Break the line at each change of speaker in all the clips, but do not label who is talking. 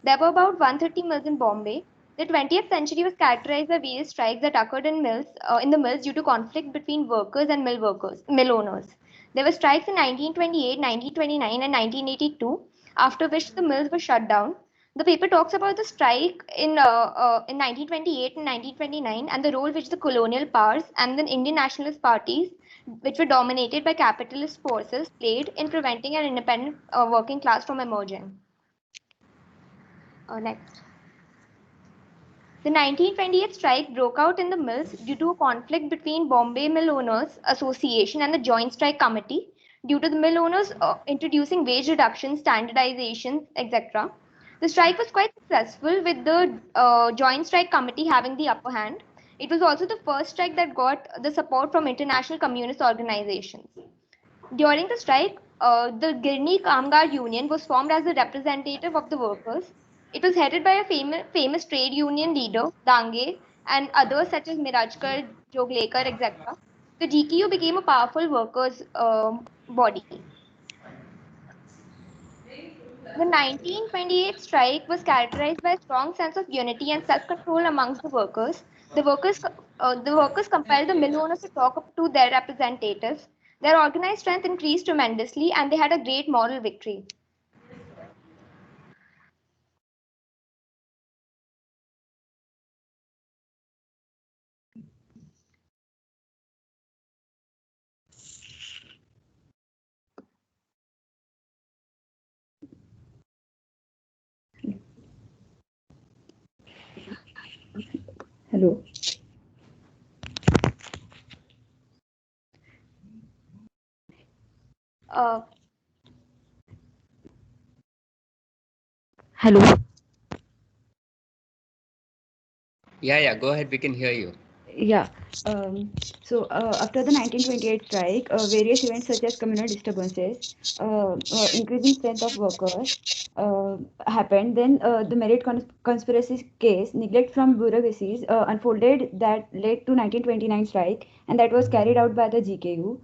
There were about 130 mills in Bombay. The 20th century was characterized by various strikes that occurred in the mills due to conflict between workers and mill owners. There were strikes in 1928, 1929, and 1982, after which the mills were shut down. The paper talks about the strike in 1928 and 1929 and the role which the colonial powers and the Indian nationalist parties, which were dominated by capitalist forces, played in preventing an independent working class from emerging. Next. The 1928 strike broke out in the mills due to a conflict between Bombay Mill Owners Association and the Joint Strike Committee due to the mill owners introducing wage reductions, standardizations, etc. The strike was quite successful with the Joint Strike Committee having the upper hand. It was also the first strike that got the support from international communist organizations. During the strike, the Girni Kamgar Union was formed as a representative of the workers. It was headed by a famous trade union leader, Dange, and others such as Mirajkar, Joglekar, etc. The GKU became a powerful workers' body. The 1928 strike was characterized by a strong sense of unity and self-control amongst the workers. The workers compelled the mill owners to talk up to their representatives. Their organized strength increased tremendously, and they had a great moral victory.
Hello.
Uh,
Hello.
Yeah, go ahead. We can hear you.
Yeah. After the 1928 strike, various events such as communal disturbances, increasing strength of workers happened. Then the conspiracy case, neglect from bureaucracies, unfolded that led to 1929 strike, and that was carried out by the GKU.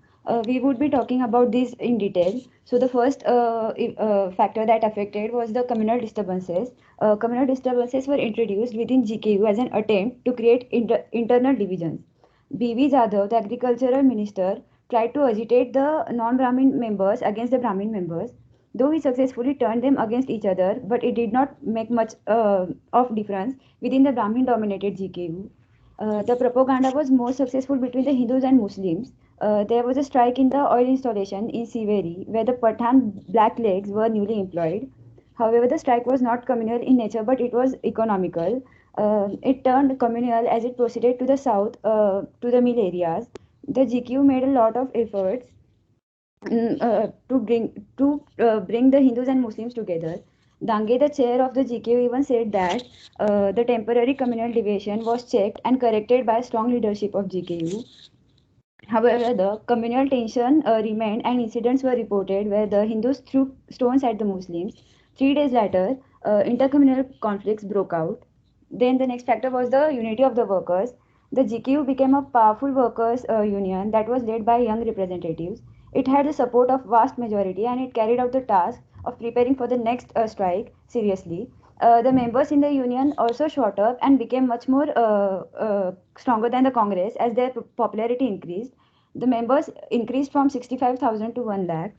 We would be talking about this in detail. So the first factor that affected was the communal disturbances. Communal disturbances were introduced within GKU as an attempt to create internal divisions. B.V. Jadhav, the agricultural minister, tried to agitate the non-Brahmin members against the Brahmin members. Though he successfully turned them against each other, but it did not make much of difference within the Brahmin-dominated GKU. The propaganda was more successful between the Hindus and Muslims. There was a strike in the oil installation in Siveri, where the Pathan blacklegs were newly employed. However, the strike was not communal in nature, but it was economical. It turned communal as it proceeded to the south, to the mill areas. The GQ made a lot of efforts to bring the Hindus and Muslims together. Dange, the chair of the GQ, even said that the temporary communal division was checked and corrected by strong leadership of GKU. However, the communal tension remained and incidents were reported where the Hindus threw stones at the Muslims. 3 days later, intercommunal conflicts broke out. Then the next factor was the unity of the workers. The GKU became a powerful workers' union that was led by young representatives. It had the support of vast majority and it carried out the task of preparing for the next strike seriously. The members in the union also shot up and became much more stronger than the Congress as their popularity increased. The members increased from 65,000 to 1 lakh.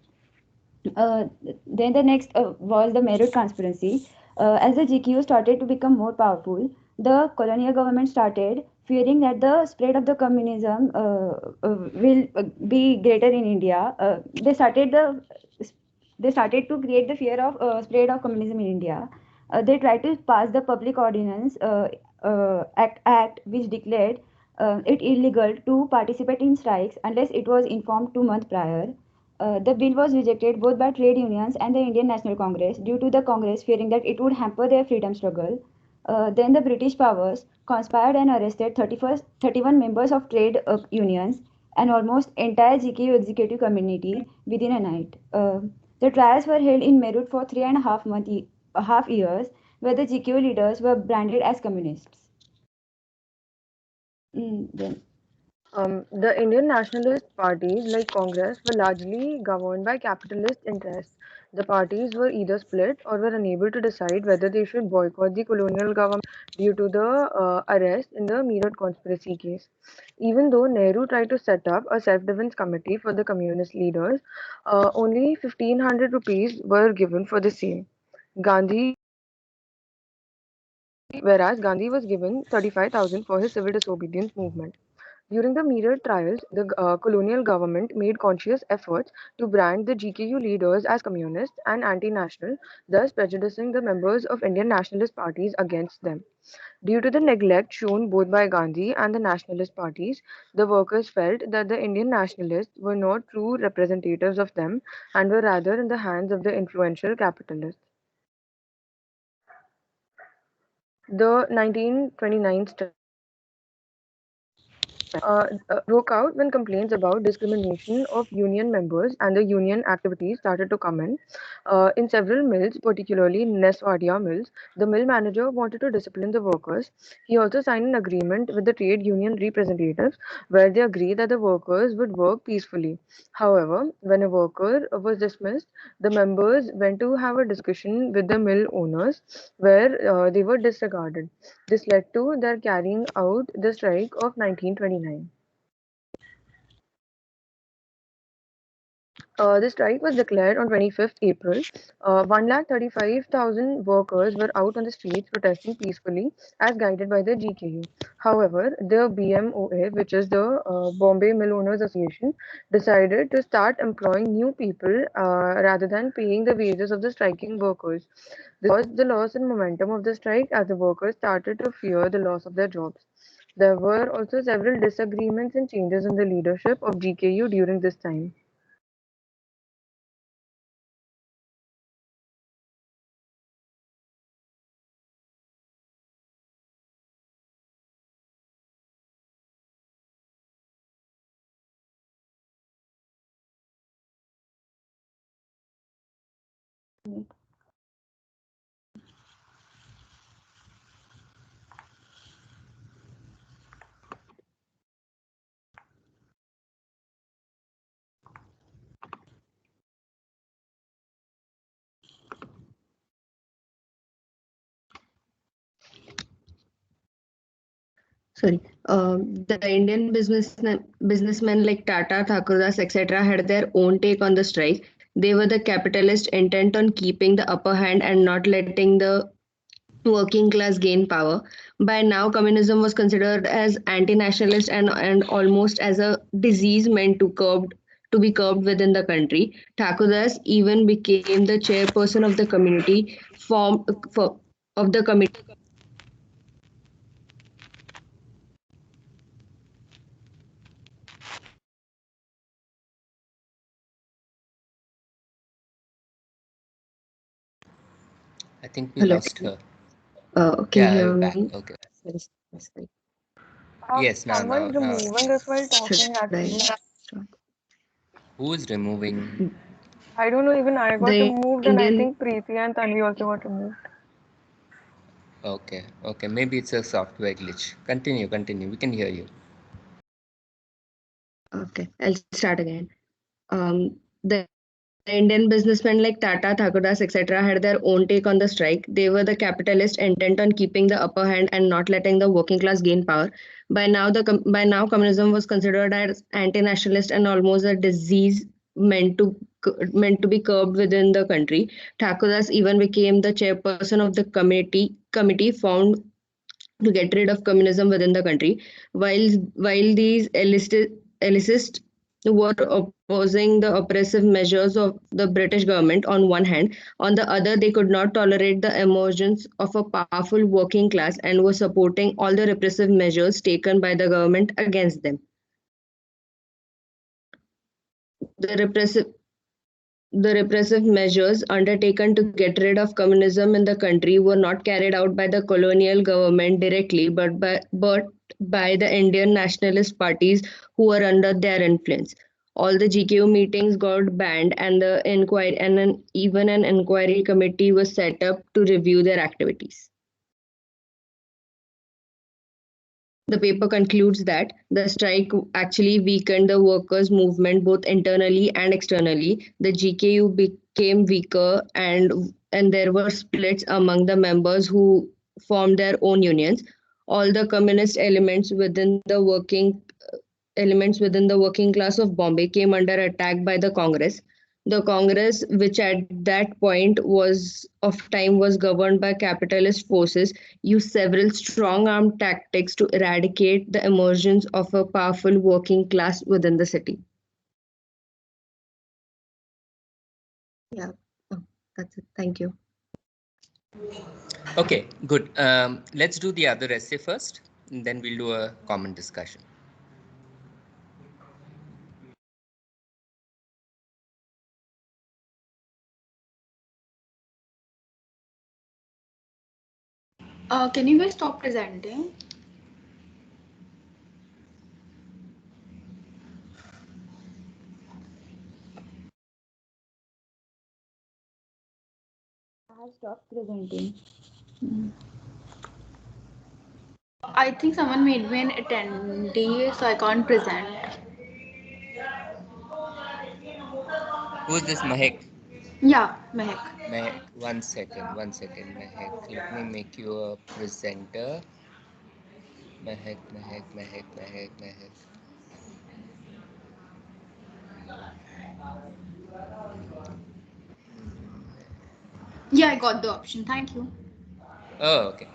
Uh, then the next was the Meerut conspiracy. As the GQ started to become more powerful, the colonial government started fearing that the spread of the communism will be greater in India. They started to create the fear of spread of communism in India. They tried to pass the Public Ordinance Act, which declared it illegal to participate in strikes unless it was informed 2 months prior. The bill was rejected both by trade unions and the Indian National Congress due to the Congress fearing that it would hamper their freedom struggle. Then the British powers conspired and arrested 31 members of trade unions and almost entire GKU executive community within a night. The trials were held in Meerut for 3.5 years, where the GKU leaders were branded as communists. Then
The Indian nationalist parties like Congress were largely governed by capitalist interests. The parties were either split or were unable to decide whether they should boycott the colonial government due to the arrest in the Meerut conspiracy case. Even though Nehru tried to set up a self-defense committee for the communist leaders, only 1500 rupees were given for the same. Gandhi, whereas Gandhi was given 35,000 for his civil disobedience movement. During the Meerut trials, the colonial government made conscious efforts to brand the GKU leaders as communist and anti-national, thus prejudicing the members of Indian nationalist parties against them. Due to the neglect shown both by Gandhi and the nationalist parties, the workers felt that the Indian nationalists were not true representatives of them and were rather in the hands of the influential capitalists. The 1929 broke out when complaints about discrimination of union members and the union activities started to come in. In several mills, particularly Neswadia mills, the mill manager wanted to discipline the workers. He also signed an agreement with the trade union representatives where they agreed that the workers would work peacefully. However, when a worker was dismissed, the members went to have a discussion with the mill owners where they were disregarded. This led to their carrying out the strike of 1929. The strike was declared on 25th April. 135,000 workers were out on the streets protesting peacefully as guided by the GKU. However, the BMOA, which is the Bombay Mill Owners Association, decided to start employing new people rather than paying the wages of the striking workers. This caused the loss in momentum of the strike as the workers started to fear the loss of their jobs. There were also several disagreements and changes in the leadership of GKU during this time.
Sorry, the Indian businessmen like Tata, Thakurdas, etc. had their own take on the strike. They were the capitalists intent on keeping the upper hand and not letting the working class gain power. By now, communism was considered as anti-nationalist and almost as a disease meant to be curbed within the country. Thakurdas even became the chairperson of the community form for, of the committee.
I think we
Hello,
lost her.
can you
Yeah,
hear
we're back.
me?
Okay.
Sorry, sorry.
Yes,
Someone's removing us while
Should
talking,
I
actually.
start?
who is removing?
I don't know, even I got
The
removed, and I
Indian
think Preeti and Tanvi also got removed.
Okay, okay. Maybe it's a software glitch. Continue. We can hear you.
Okay, I'll start again. The Indian businessmen like Tata, Thakurdas, etc. had their own take on the strike. They were the capitalists intent on keeping the upper hand and not letting the working class gain power. By now, communism was considered as anti-nationalist and almost a disease meant to be curbed within the country. Thakurdas even became the chairperson of the committee formed to get rid of communism within the country. While these elitists were opposing the oppressive measures of the British government on one hand, on the other, they could not tolerate the emergence of a powerful working class and were supporting all the repressive measures taken by the government against them. The repressive The repressive measures undertaken to get rid of communism in the country were not carried out by the colonial government directly, but by the Indian nationalist parties who were under their influence. All the GKU meetings got banned, and the inquiry even an inquiry committee was set up to review their activities. The paper concludes that the strike actually weakened the workers' movement both internally and externally. The GKU became weaker, and there were splits among the members who formed their own unions. All the communist elements within the working class of Bombay came under attack by the Congress. The Congress, which at that point was governed by capitalist forces, used several strong-arm tactics to eradicate the emergence of a powerful working class within the city. Yeah, that's it. Thank you.
Okay, good. Let's do the other essay first, and then we'll do a common discussion.
Can you guys stop presenting?
I have stopped presenting.
I think someone made me an attendee, so I can't present.
Who's this Mahek?
Yeah, Mehak.
Mahek, one second, Mahek. Let me make you a presenter. Mahek.
Yeah, I got the option. Thank you.
Oh, okay.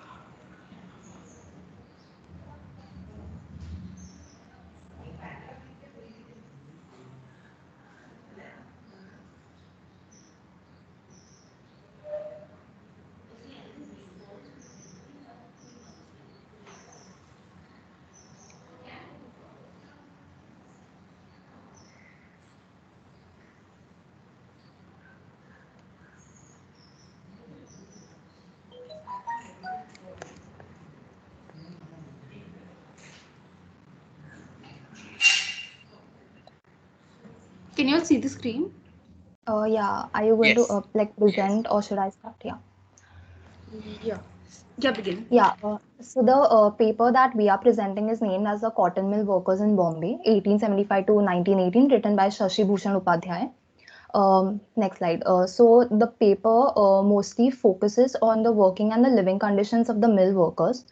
Can you all see the screen?
Yeah. Are you going to
Yes.
like present or should I start? Yeah.
Yeah. Yeah, begin.
Yeah. So the paper that we are presenting is named as the Cotton Mill Workers in Bombay, 1875 to 1918, written by Shashi Bhushan Upadhyay. Next slide. So the paper mostly focuses on the working and the living conditions of the mill workers,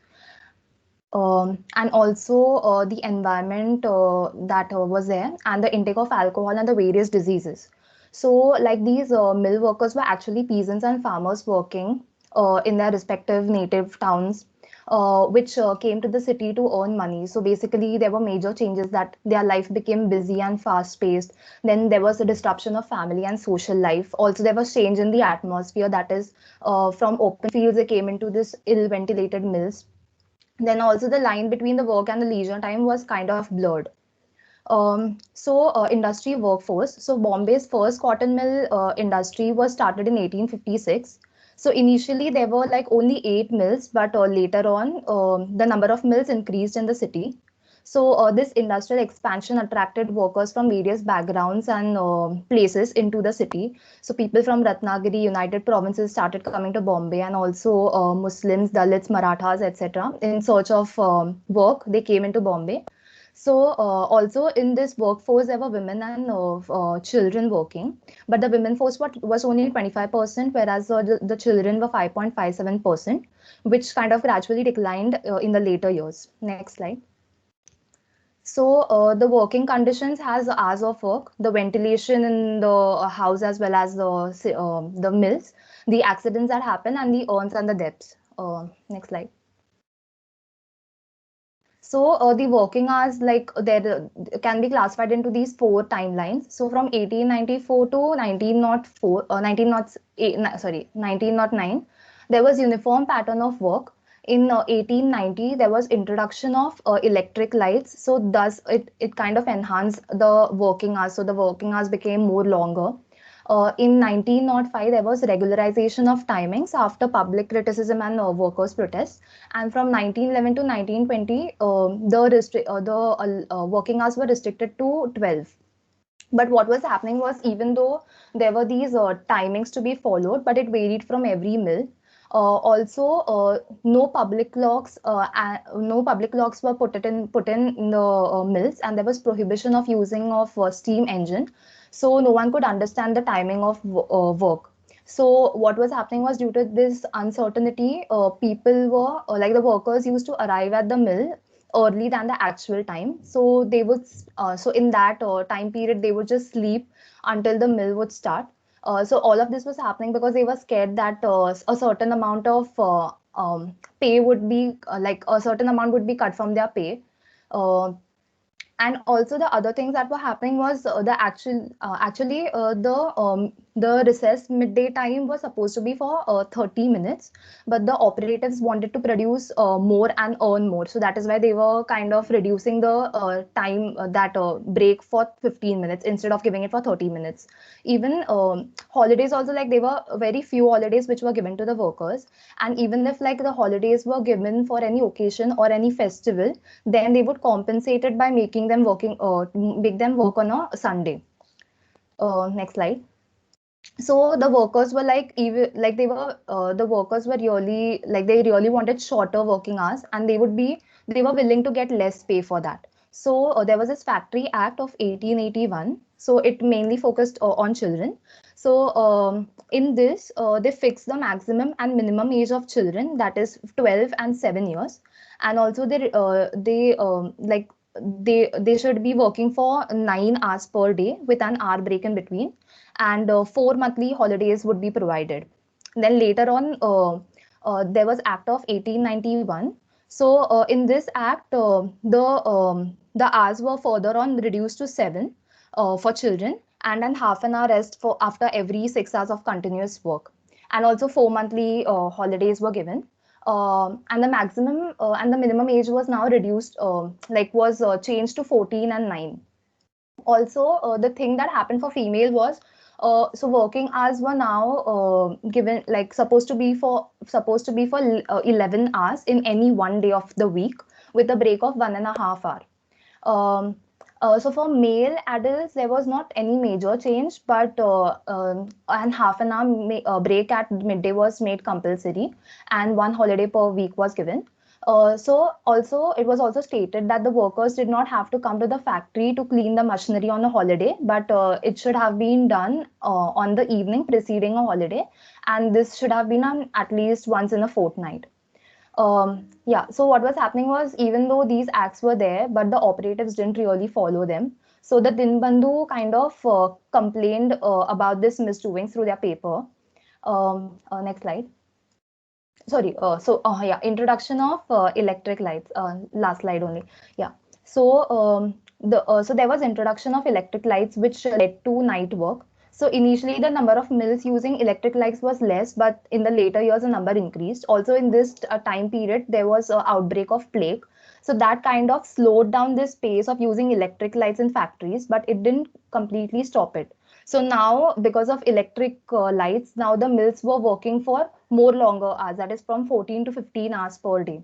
and also the environment that was there, and the intake of alcohol and the various diseases. So, like these mill workers were actually peasants and farmers working in their respective native towns, which came to the city to earn money. So basically, there were major changes that their life became busy and fast-paced. Then there was a disruption of family and social life. Also, there was change in the atmosphere. That is, from open fields, they came into this ill-ventilated mills. Then also the line between the work and the leisure time was kind of blurred. Industry workforce. So Bombay's first cotton mill industry was started in 1856. So initially there were like only 8 mills, but later on the number of mills increased in the city. So this industrial expansion attracted workers from various backgrounds and places into the city. So people from Ratnagiri, United Provinces started coming to Bombay, and also Muslims, Dalits, Marathas, etc. In search of work, they came into Bombay. So also in this workforce, there were women and children working, but the women force was only 25%, whereas the children were 5.57%, which kind of gradually declined in the later years. Next slide. So the working conditions has the hours of work, the ventilation in the house as well as the mills, the accidents that happen, and the earns and the debts. Next slide. So the working hours like there can be classified into these 4 timelines. So from 1894 to 1904, 1909, there was uniform pattern of work. In 1890, there was introduction of electric lights. So thus it kind of enhanced the working hours. So the working hours became more longer. In 1905, there was regularization of timings after public criticism and workers' protests. And from 1911 to 1920, the working hours were restricted to 12. But what was happening was, even though there were these timings to be followed, but it varied from every mill.
No public locks, were put in the mills, and there was prohibition of using of steam engine, so no one could understand the timing of work. So what was happening was, due to this uncertainty, people were like the workers used to arrive at the mill early than the actual time. So they would so in that time period they would just sleep until the mill would start. So all of this was happening because they were scared that a certain amount of pay would be like a certain amount would be cut from their pay. Uh, and also the other things that were happening was the recess midday time was supposed to be for 30 minutes, but the operatives wanted to produce more and earn more, so that is why they were kind of reducing the time that break for 15 minutes instead of giving it for 30 minutes. Even holidays also, like there were very few holidays which were given to the workers, and even if like the holidays were given for any occasion or any festival, then they would compensate it by make them work on a Sunday. Next slide. So the workers were like, even like the workers were really like, they really wanted shorter working hours, and they were willing to get less pay for that. So there was this Factory Act of 1881. So it mainly focused on children. So in this, they fixed the maximum and minimum age of children, that is 12 and 7 years, and also they should be working for 9 hours per day with an hour break in between, and 4 monthly holidays would be provided. Then later on, there was Act of 1891. So in this act, the hours were further on reduced to 7 for children, and then half an hour rest for after every 6 hours of continuous work. And also 4 monthly holidays were given. And the maximum and the minimum age was now reduced, was changed to 14 and 9. Also, the thing that happened for female was, so working hours were now given, like supposed to be for 11 hours in any one day of the week, with a break of 1.5 hour. So for male adults, there was not any major change, but and half an hour break at midday was made compulsory, and one holiday per week was given. So also, it was also stated that the workers did not have to come to the factory to clean the machinery on a holiday, but it should have been done on the evening preceding a holiday, and this should have been done at least once in a fortnight. Yeah, so what was happening was, even though these acts were there, but the operatives didn't really follow them. So the Dinbandhu kind of complained about this misdoing through their paper. Next slide. Sorry, yeah, introduction of electric lights. Last slide only. Yeah. So so there was introduction of electric lights, which led to night work. So initially, the number of mills using electric lights was less, but in the later years, the number increased. Also, in this time period, there was an outbreak of plague. So that kind of slowed down this pace of using electric lights in factories, but it didn't completely stop it. So now, because of electric lights, now the mills were working for more longer hours, that is from 14 to 15 hours per day.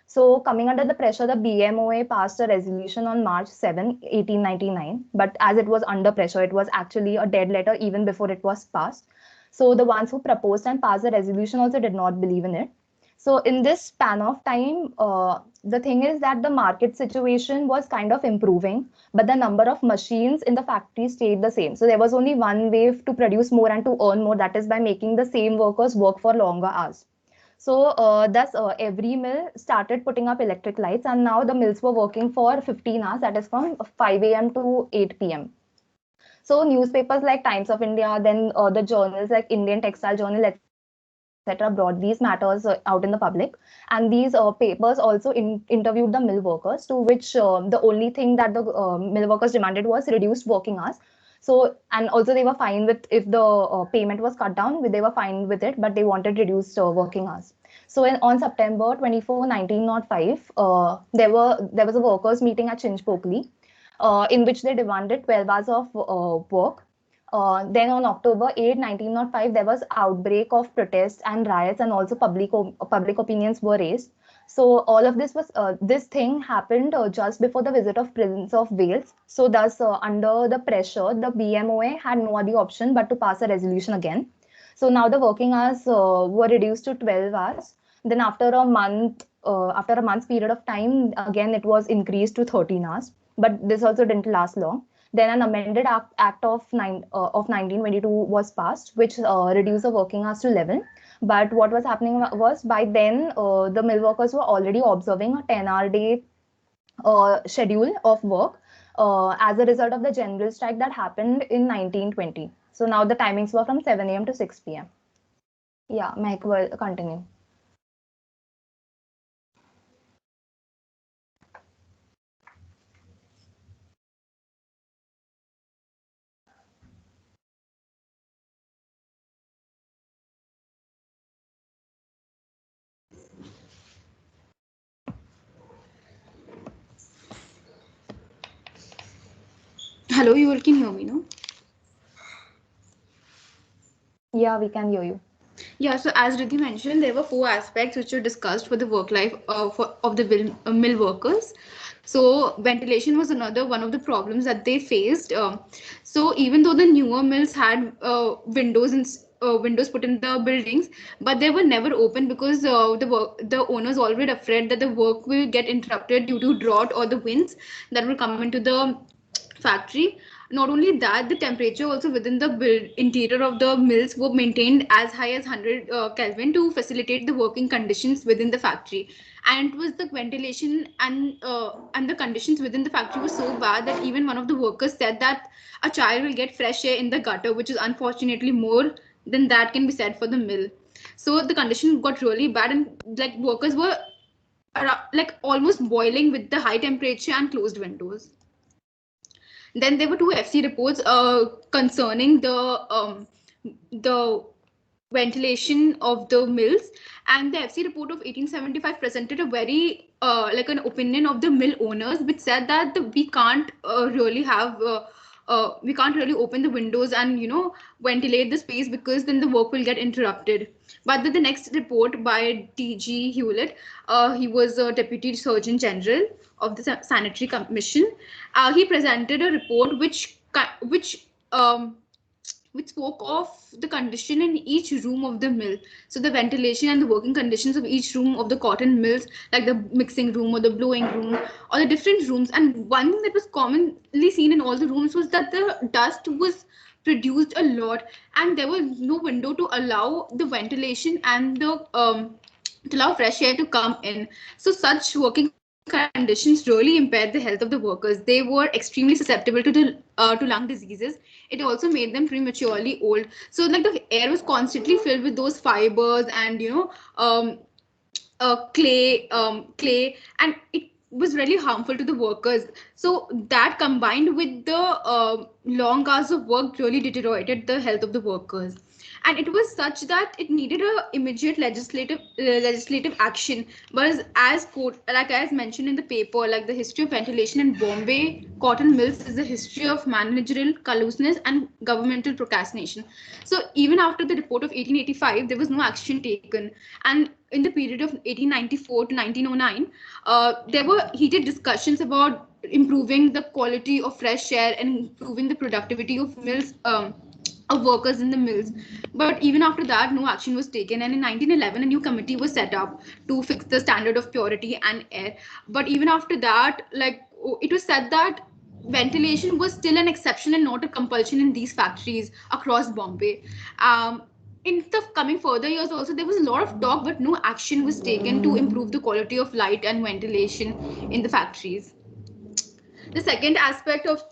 So coming under the pressure, the BMOA passed a resolution on March 7, 1899. But as it was under pressure, it was actually a dead letter even before it was passed. So the ones who proposed and passed the resolution also did not believe in it. So in this span of time, the thing is that the market situation was kind of improving, but the number of machines in the factory stayed the same. So there was only one way to produce more and to earn more, that is by making the same workers work for longer hours. So thus every mill started putting up electric lights, and now the mills were working for 15 hours, that is from 5 a.m. to 8 p.m. So newspapers like Times of India, then the journals like Indian Textile Journal, etc., brought these matters out in the public. And these papers also interviewed the mill workers, to which the only thing that the mill workers demanded was reduced working hours. So, and also they were fine with, if the payment was cut down, they were fine with it, but they wanted reduced working hours. So on September 24, 1905, there was a workers meeting at Chinchpokli, in which they demanded 12 hours of work. Then on October 8, 1905, there was outbreak of protests and riots, and also public opinions were raised. So all of this was this thing happened just before the visit of Prince of Wales. So thus, under the pressure, the BMOA had no other option but to pass a resolution again. So now the working hours were reduced to 12 hours. Then after a month's period of time, again it was increased to 13 hours. But this also didn't last long. Then an amended act of 1922 was passed, which reduced the working hours to 11. But what was happening was, by then the mill workers were already observing a 10-hour day schedule of work as a result of the general strike that happened in 1920. So now the timings were from 7 a.m. to 6 p.m. Yeah, Mehak will continue.
Hello, you all can hear me, no?
Yeah, we can hear you.
Yeah, so as Riddhi mentioned, there were 4 aspects which were discussed for the work life of the mill workers. So ventilation was another one of the problems that they faced. So even though the newer mills had windows and windows put in the buildings, but they were never open because the owners already afraid that the work will get interrupted due to drought or the winds that will come into the factory. Not only that, the temperature also within the interior of the mills were maintained as high as 100 Kelvin to facilitate the working conditions within the factory. And it was the ventilation and the conditions within the factory were so bad that even one of the workers said that a child will get fresh air in the gutter, which is unfortunately more than that can be said for the mill. So the condition got really bad, and like workers were like almost boiling with the high temperature and closed windows. Then there were 2 FC reports concerning the ventilation of the mills, and the FC report of 1875 presented a very like an opinion of the mill owners, which said that we can't really open the windows and ventilate the space because then the work will get interrupted. But the next report by T.G. Hewlett, he was a deputy surgeon general of the sanitary commission. He presented a report which spoke of the condition in each room of the mill. So the ventilation and the working conditions of each room of the cotton mills, like the mixing room or the blowing room or the different rooms. And one thing that was commonly seen in all the rooms was that the dust was produced a lot, and there was no window to allow the ventilation and to allow fresh air to come in. So such working conditions really impaired the health of the workers. They were extremely susceptible to lung diseases. It also made them prematurely old. So like the air was constantly filled with those fibers and clay, and it was really harmful to the workers. So that combined with the long hours of work really deteriorated the health of the workers, and it was such that it needed a immediate legislative action. But as mentioned in the paper, like the history of ventilation in Bombay cotton mills is the history of managerial colluseness and governmental procrastination. So even after the report of 1885, there was no action taken, and in the period of 1894 to 1909, there were heated discussions about improving the quality of fresh air and improving the productivity of mills. Of workers in the mills. But even after that, no action was taken. And in 1911, a new committee was set up to fix the standard of purity and air. But even after that, like it was said that ventilation was still an exception and not a compulsion in these factories across Bombay. In the coming further years also, there was a lot of talk, but no action was taken to improve the quality of light and ventilation in the factories. The second aspect of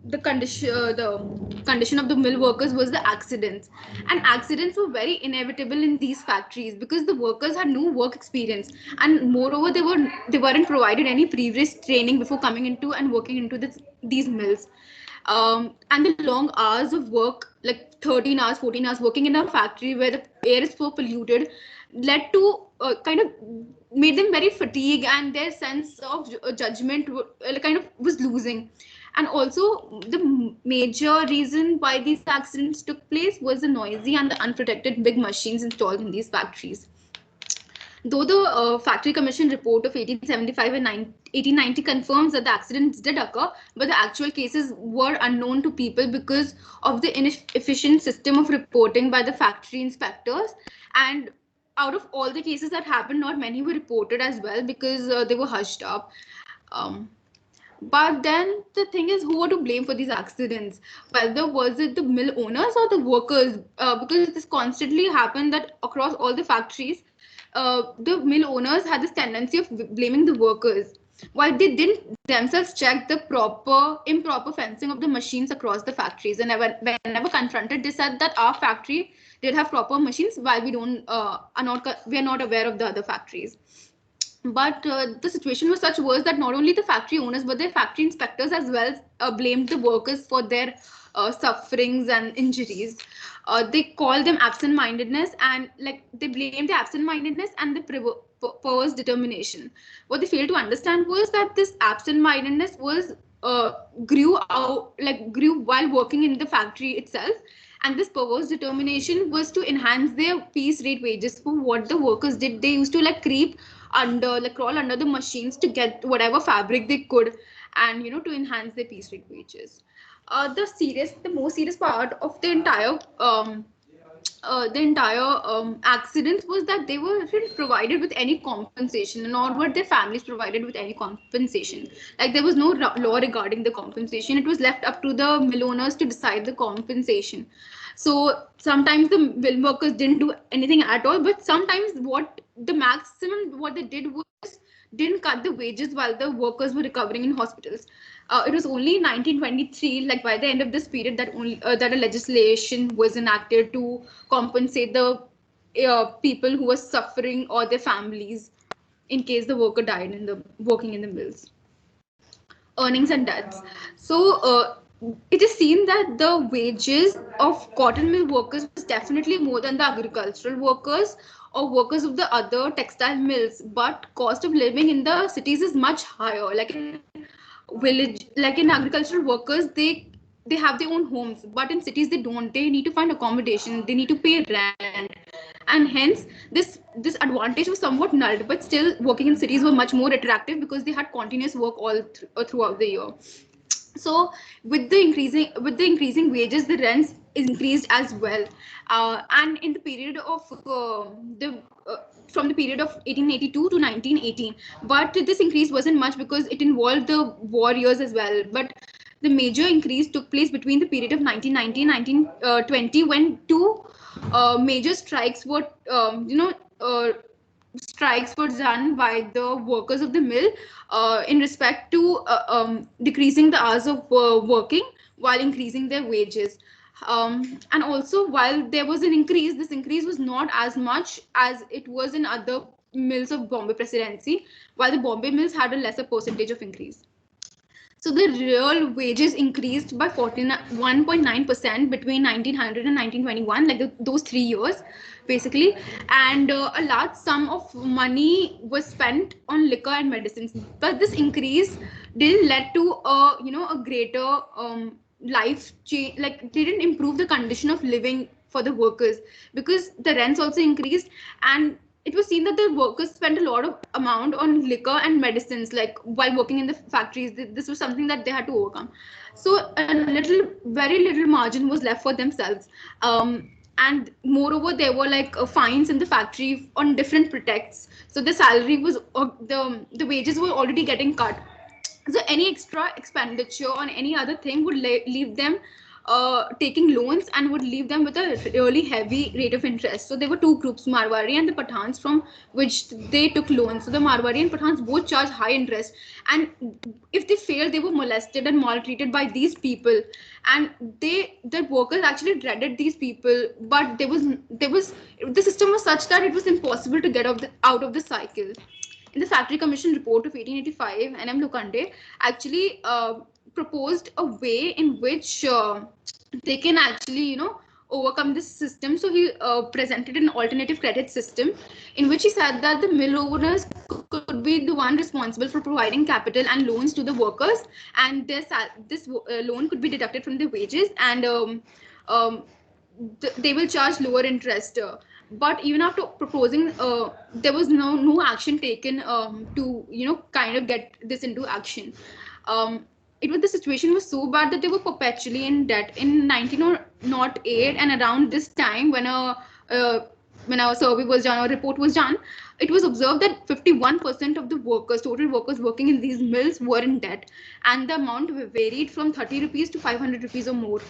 the condition of the mill workers was the accidents, and accidents were very inevitable in these factories because the workers had no work experience, and moreover they weren't provided any previous training before coming into and working into these mills. And the long hours of work, like 13 hours, 14 hours working in a factory where the air is so polluted, led to kind of made them very fatigued, and their sense of judgment kind of was losing. And also the major reason why these accidents took place was the noisy and the unprotected big machines installed in these factories. Though the Factory Commission report of 1875 and 1890 confirms that the accidents did occur, but the actual cases were unknown to people because of the inefficient system of reporting by the factory inspectors. And out of all the cases that happened, not many were reported as well because they were hushed up. But then the thing is, who are to blame for these accidents? Whether was it the mill owners or the workers? Because this constantly happened that across all the factories, the mill owners had this tendency of blaming the workers, while they didn't themselves check the improper fencing of the machines across the factories. And whenever confronted, they said that our factory did have proper machines, while we are not aware of the other factories. But the situation was such worse that not only the factory owners but the factory inspectors as well blamed the workers for their sufferings and injuries. They called them absent-mindedness, and like they blamed the absent-mindedness and the perverse determination. What they failed to understand was that this absent-mindedness was grew while working in the factory itself, and this perverse determination was to enhance their piece rate wages. For what the workers did, they used to crawl under the machines to get whatever fabric they could, and to enhance their piece rate wages. The most serious part of the entire accident was that they weren't provided with any compensation, nor were their families provided with any compensation. Like there was no law regarding the compensation. It was left up to the mill owners to decide the compensation. So sometimes the mill workers didn't do anything at all, but sometimes what they did was didn't cut the wages while the workers were recovering in hospitals. It was only in 1923, like by the end of this period, that a legislation was enacted to compensate the people who were suffering or their families in case the worker died working in the mills. Earnings and deaths. So it is seen that the wages of cotton mill workers was definitely more than the agricultural workers or workers of the other textile mills, but cost of living in the cities is much higher. Like in agricultural workers, they have their own homes, but in cities they don't. They need to find accommodation, they need to pay rent, and hence this advantage was somewhat nulled. But still, working in cities were much more attractive because they had continuous work throughout the year. So with the increasing wages, the rents increased as well, and in the period of from the period of 1882 to 1918. But this increase wasn't much because it involved the war years as well. But the major increase took place between the period of 1919 1920, when two major strikes were strikes were done by the workers of the mill in respect to decreasing the hours of working while increasing their wages. And also, while there was an increase, this increase was not as much as it was in other mills of Bombay Presidency, while the Bombay mills had a lesser percentage of increase. So the real wages increased by 41.9% between 1900 and 1921, like those 3 years, basically. And a large sum of money was spent on liquor and medicines. But this increase didn't lead to a greater life change. Like they didn't improve the condition of living for the workers, because the rents also increased, and it was seen that the workers spent a lot of amount on liquor and medicines, like while working in the factories. This was something that they had to overcome. So very little margin was left for themselves. And moreover, there were fines in the factory on different pretexts. So the salary was the wages were already getting cut. So any extra expenditure on any other thing would leave them taking loans, and would leave them with a really heavy rate of interest. So there were two groups, Marwari and the Pathans, from which they took loans. So the Marwari and Pathans both charged high interest, and if they failed, they were molested and maltreated by these people, and the workers actually dreaded these people. But the system was such that it was impossible to get out of the cycle. In the Factory Commission report of 1885, N.M. Lokhande actually proposed a way in which they can actually, overcome this system. So he presented an alternative credit system, in which he said that the mill owners could be the one responsible for providing capital and loans to the workers, and this loan could be deducted from their wages, and they will charge lower interest. But even after proposing, there was no action taken to kind of get this into action. um, it was, the situation was so bad that they were perpetually in debt in 1908. And around this time, uh, when a survey was done or report was done, it was observed that 51% of the workers, total workers working in these mills, were in debt, and the amount varied from 30 rupees to 500 rupees or more.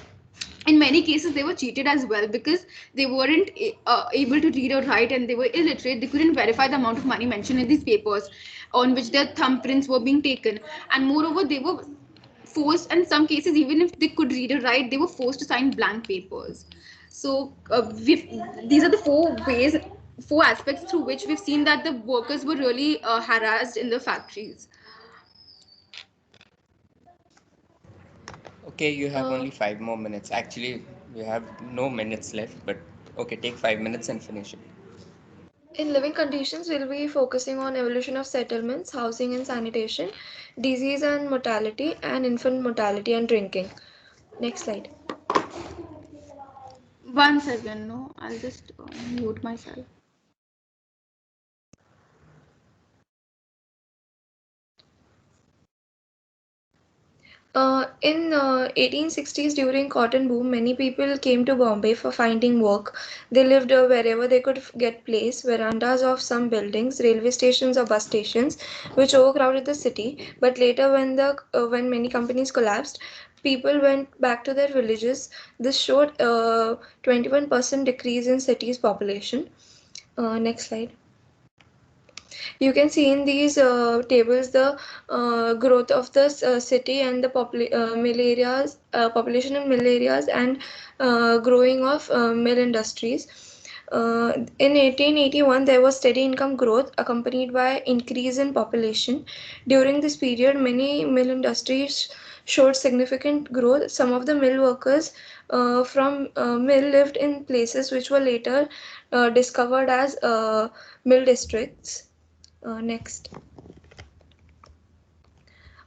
In many cases they were cheated as well, because they weren't able to read or write, and they were illiterate. They couldn't verify the amount of money mentioned in these papers on which their thumbprints were being taken. And moreover, they were forced, in some cases, even if they could read or write, they were forced to sign blank papers. So these are the four aspects through which we've seen that the workers were really harassed in the factories.
Okay, you have only 5 more minutes. Actually, you have no minutes left, but okay, take 5 minutes and finish it.
In living conditions, we'll be focusing on evolution of settlements, housing and sanitation, disease and mortality, and infant mortality and drinking. Next slide.
1 second, no, I'll just mute myself.
In 1860s, during cotton boom, many people came to Bombay for finding work. They lived wherever they could get place, verandas of some buildings, railway stations or bus stations, which overcrowded the city. But later, when many companies collapsed, people went back to their villages. This showed a 21% decrease in city's population. Next slide. You can see in these tables the growth of the city and the mill areas, population in mill areas, and growing of mill industries. In 1881, there was steady income growth accompanied by increase in population. During this period, many mill industries showed significant growth. Some of the mill workers from mill lived in places which were later discovered as mill districts. Next.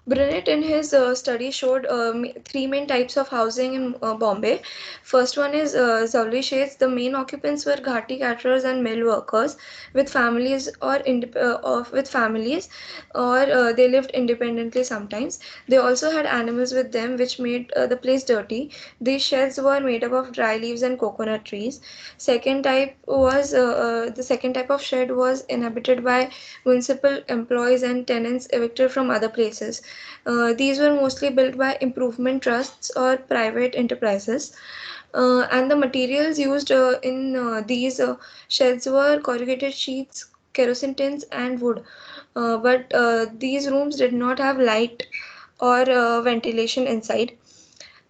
Brunet in his study showed three main types of housing in Bombay. First one is Zawli shades. The main occupants were Ghati caterers and mill workers with families with families, or they lived independently sometimes. They also had animals with them, which made the place dirty. These sheds were made up of dry leaves and coconut trees. The second type of shed was inhabited by municipal employees and tenants evicted from other places. These were mostly built by improvement trusts or private enterprises. And the materials used in these sheds were corrugated sheets, kerosene tins, and wood. But these rooms did not have light or ventilation inside.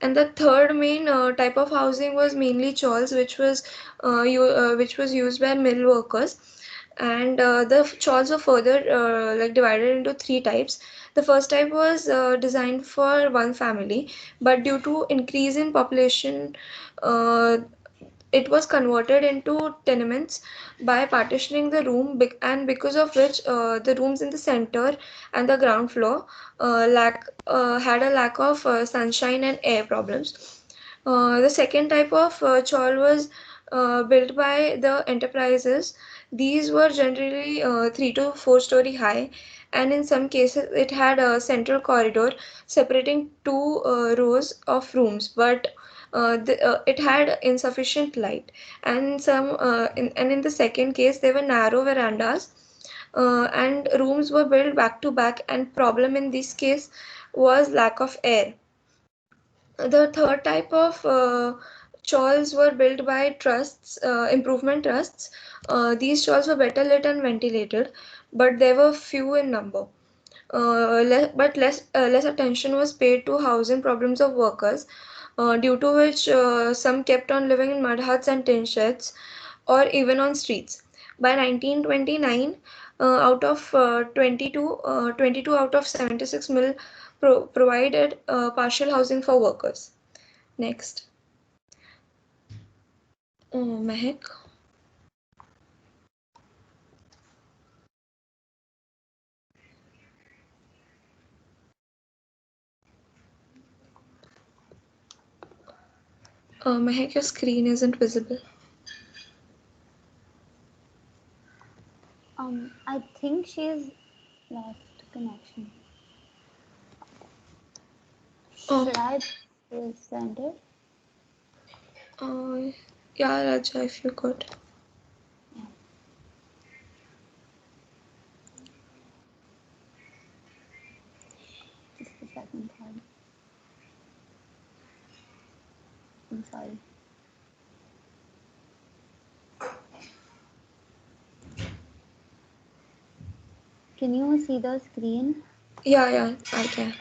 And the third main type of housing was mainly chawls, which was used by mill workers. And the chawls were further divided into three types. The first type was designed for one family, but due to increase in population, uh, it was converted into tenements by partitioning the room, and because of which the rooms in the center and the ground floor had a lack of sunshine and air problems. The second type of chawl was built by the enterprises. These were generally 3 to 4 story high, and in some cases it had a central corridor separating two rows of rooms, but it had insufficient light. And in the second case, there were narrow verandas, and rooms were built back to back. And problem in this case was lack of air. The third type of chawls were built by improvement trusts. These chawls were better lit and ventilated, but they were few in number. Less attention was paid to housing problems of workers, due to which some kept on living in mud huts and tin sheds, or even on streets. By 1929, out of 22 out of 76 mill provided partial housing for workers. Next. Mehak. Mehak, your screen isn't visible.
I think she's lost connection. Should I present it?
Yeah, Raja, if you could.
Just a second, sorry. I'm sorry. Can you see the screen?
Yeah, I can.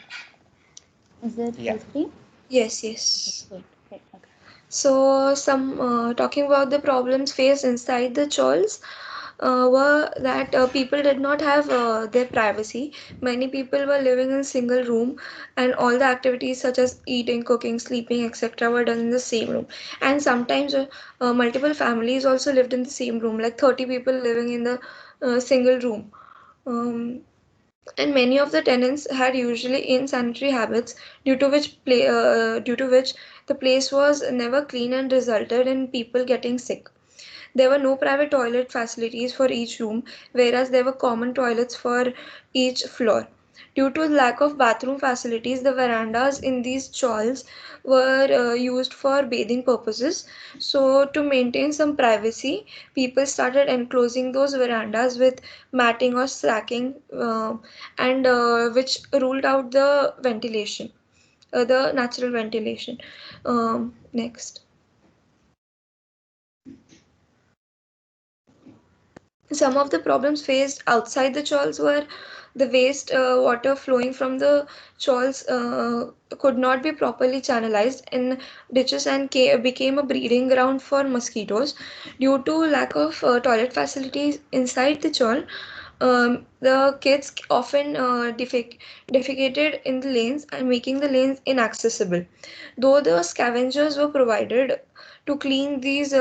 Is it
Yeah.
full screen?
Yes, yes.
Good. Okay.
So, talking about the problems faced inside the churls were that people did not have their privacy. Many people were living in a single room, and all the activities such as eating, cooking, sleeping, etc., were done in the same room. And sometimes multiple families also lived in the same room, like 30 people living in the single room. Um, and many of the tenants had usually insanitary habits due to which the place was never clean and resulted in people getting sick. There were no private toilet facilities for each room, whereas there were common toilets for each floor. Due to lack of bathroom facilities, the verandas in these chawls were used for bathing purposes. So, to maintain some privacy, people started enclosing those verandas with matting or sacking, and which ruled out the ventilation, the natural ventilation. Next. Some of the problems faced outside the chawls were the waste water flowing from the chawls could not be properly channelized in ditches and became a breeding ground for mosquitoes. Due to lack of toilet facilities inside the chawl, the kids often defecated in the lanes and making the lanes inaccessible. Though the scavengers were provided to clean these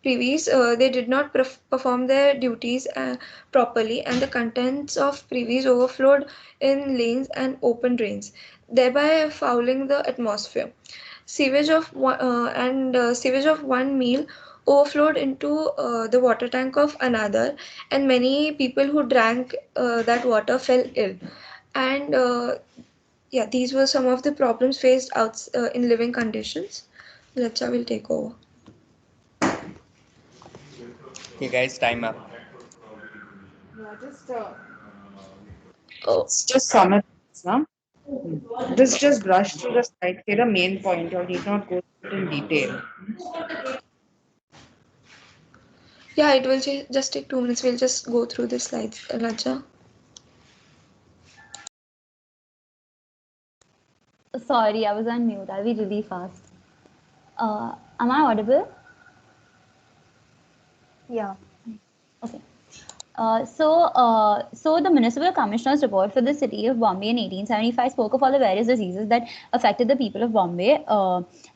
privies, they did not perform their duties properly, and the contents of privies overflowed in lanes and open drains, thereby fouling the atmosphere. Sewage of one meal overflowed into the water tank of another, and many people who drank that water fell ill. And yeah, these were some of the problems faced out in living conditions. Lecha will take over.
Okay, guys, time up.
Yeah,
Oh,
just summarize, no? Just brush through the slide. Say the main point. You need not go through it in detail.
yeah, it will just take 2 minutes. We'll just go through the slides, Lecha.
Sorry, I was on mute. I'll be really fast. Am I audible?
Yeah.
Okay. So the Municipal Commissioner's report for the city of Bombay in 1875 spoke of all the various diseases that affected the people of Bombay,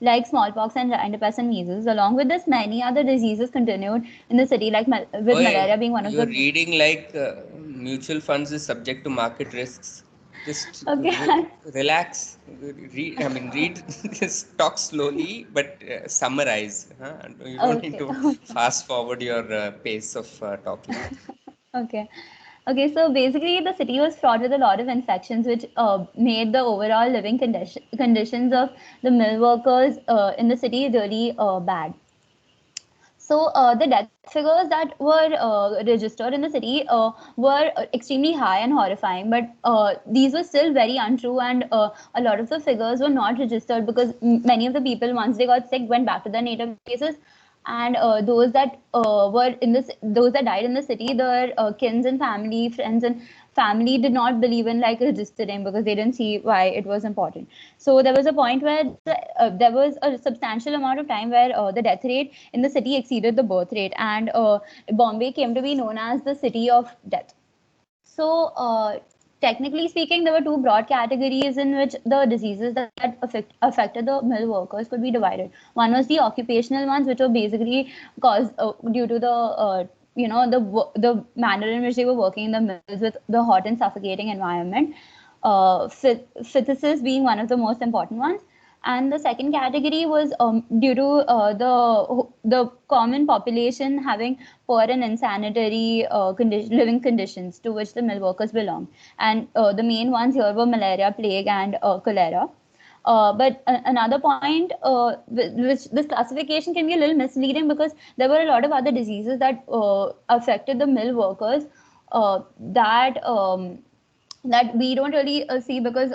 like smallpox and rinderpest and measles. Along with this, many other diseases continued in the city, like with malaria being one of
You're
the.
reading like mutual funds is subject to market risks. Just
Okay.
relax. Read just talk slowly, but summarize. Huh? You don't need
Okay.
to fast forward your pace of talking.
Okay. Okay, so basically the city was fraught with a lot of infections, which made the overall living conditions of the mill workers in the city really bad. So the death figures that were registered in the city were extremely high and horrifying, but these were still very untrue, and a lot of the figures were not registered because many of the people, once they got sick, went back to their native places, and those that died in the city, their kins and family, friends and family did not believe in like registering because they didn't see why it was important. So there was a point where there was a substantial amount of time where the death rate in the city exceeded the birth rate, and Bombay came to be known as the city of death. So technically speaking, there were two broad categories in which the diseases that affected the mill workers could be divided. One was the occupational ones, which were basically caused due to the manner in which they were working in the mills with the hot and suffocating environment. Phthisis being one of the most important ones, And the second category was due to the common population having poor and unsanitary living conditions to which the mill workers belong. And the main ones here were malaria, plague, and cholera. But another point, which this classification can be a little misleading because there were a lot of other diseases that affected the mill workers that we don't really see because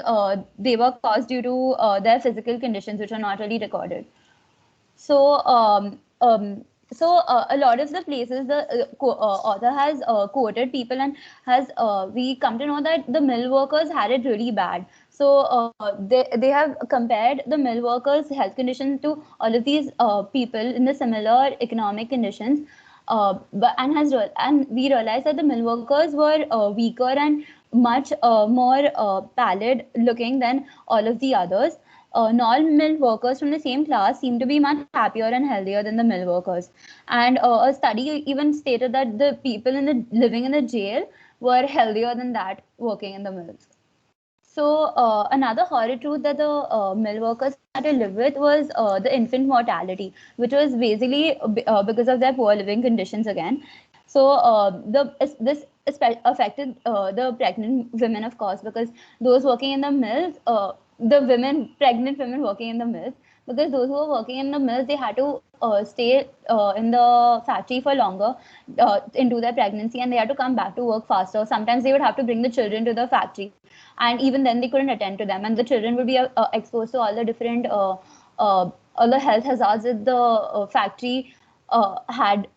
they were caused due to their physical conditions, which are not really recorded. So, a lot of the places the author has quoted people and has we come to know that the mill workers had it really bad. So they have compared the mill workers' health conditions to all of these people in the similar economic conditions. And we realized that the mill workers were weaker and much more pallid looking than all of the others. Non-mill workers from the same class seem to be much happier and healthier than the mill workers. And a study even stated that the people living in the jail were healthier than that working in the mills. So another horrid truth that the mill workers had to live with was the infant mortality, which was basically because of their poor living conditions again. So this affected the pregnant women, of course, because those working in the mills, pregnant women working in the mills, because those who were working in the mills, they had to stay in the factory for longer into their pregnancy, and they had to come back to work faster. Sometimes they would have to bring the children to the factory, and even then they couldn't attend to them, and the children would be exposed to all the different all the health hazards that the factory had.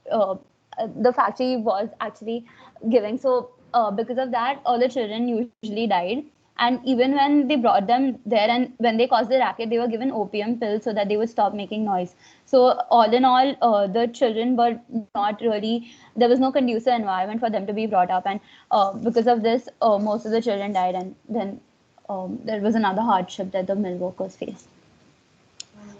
The factory was actually giving. So because of that, all the children usually died. And even when they brought them there and when they caused the racket, they were given opium pills so that they would stop making noise. So all in all, the children were not really, there was no conducive environment for them to be brought up. And because of this, most of the children died. And then there was another hardship that the mill workers faced.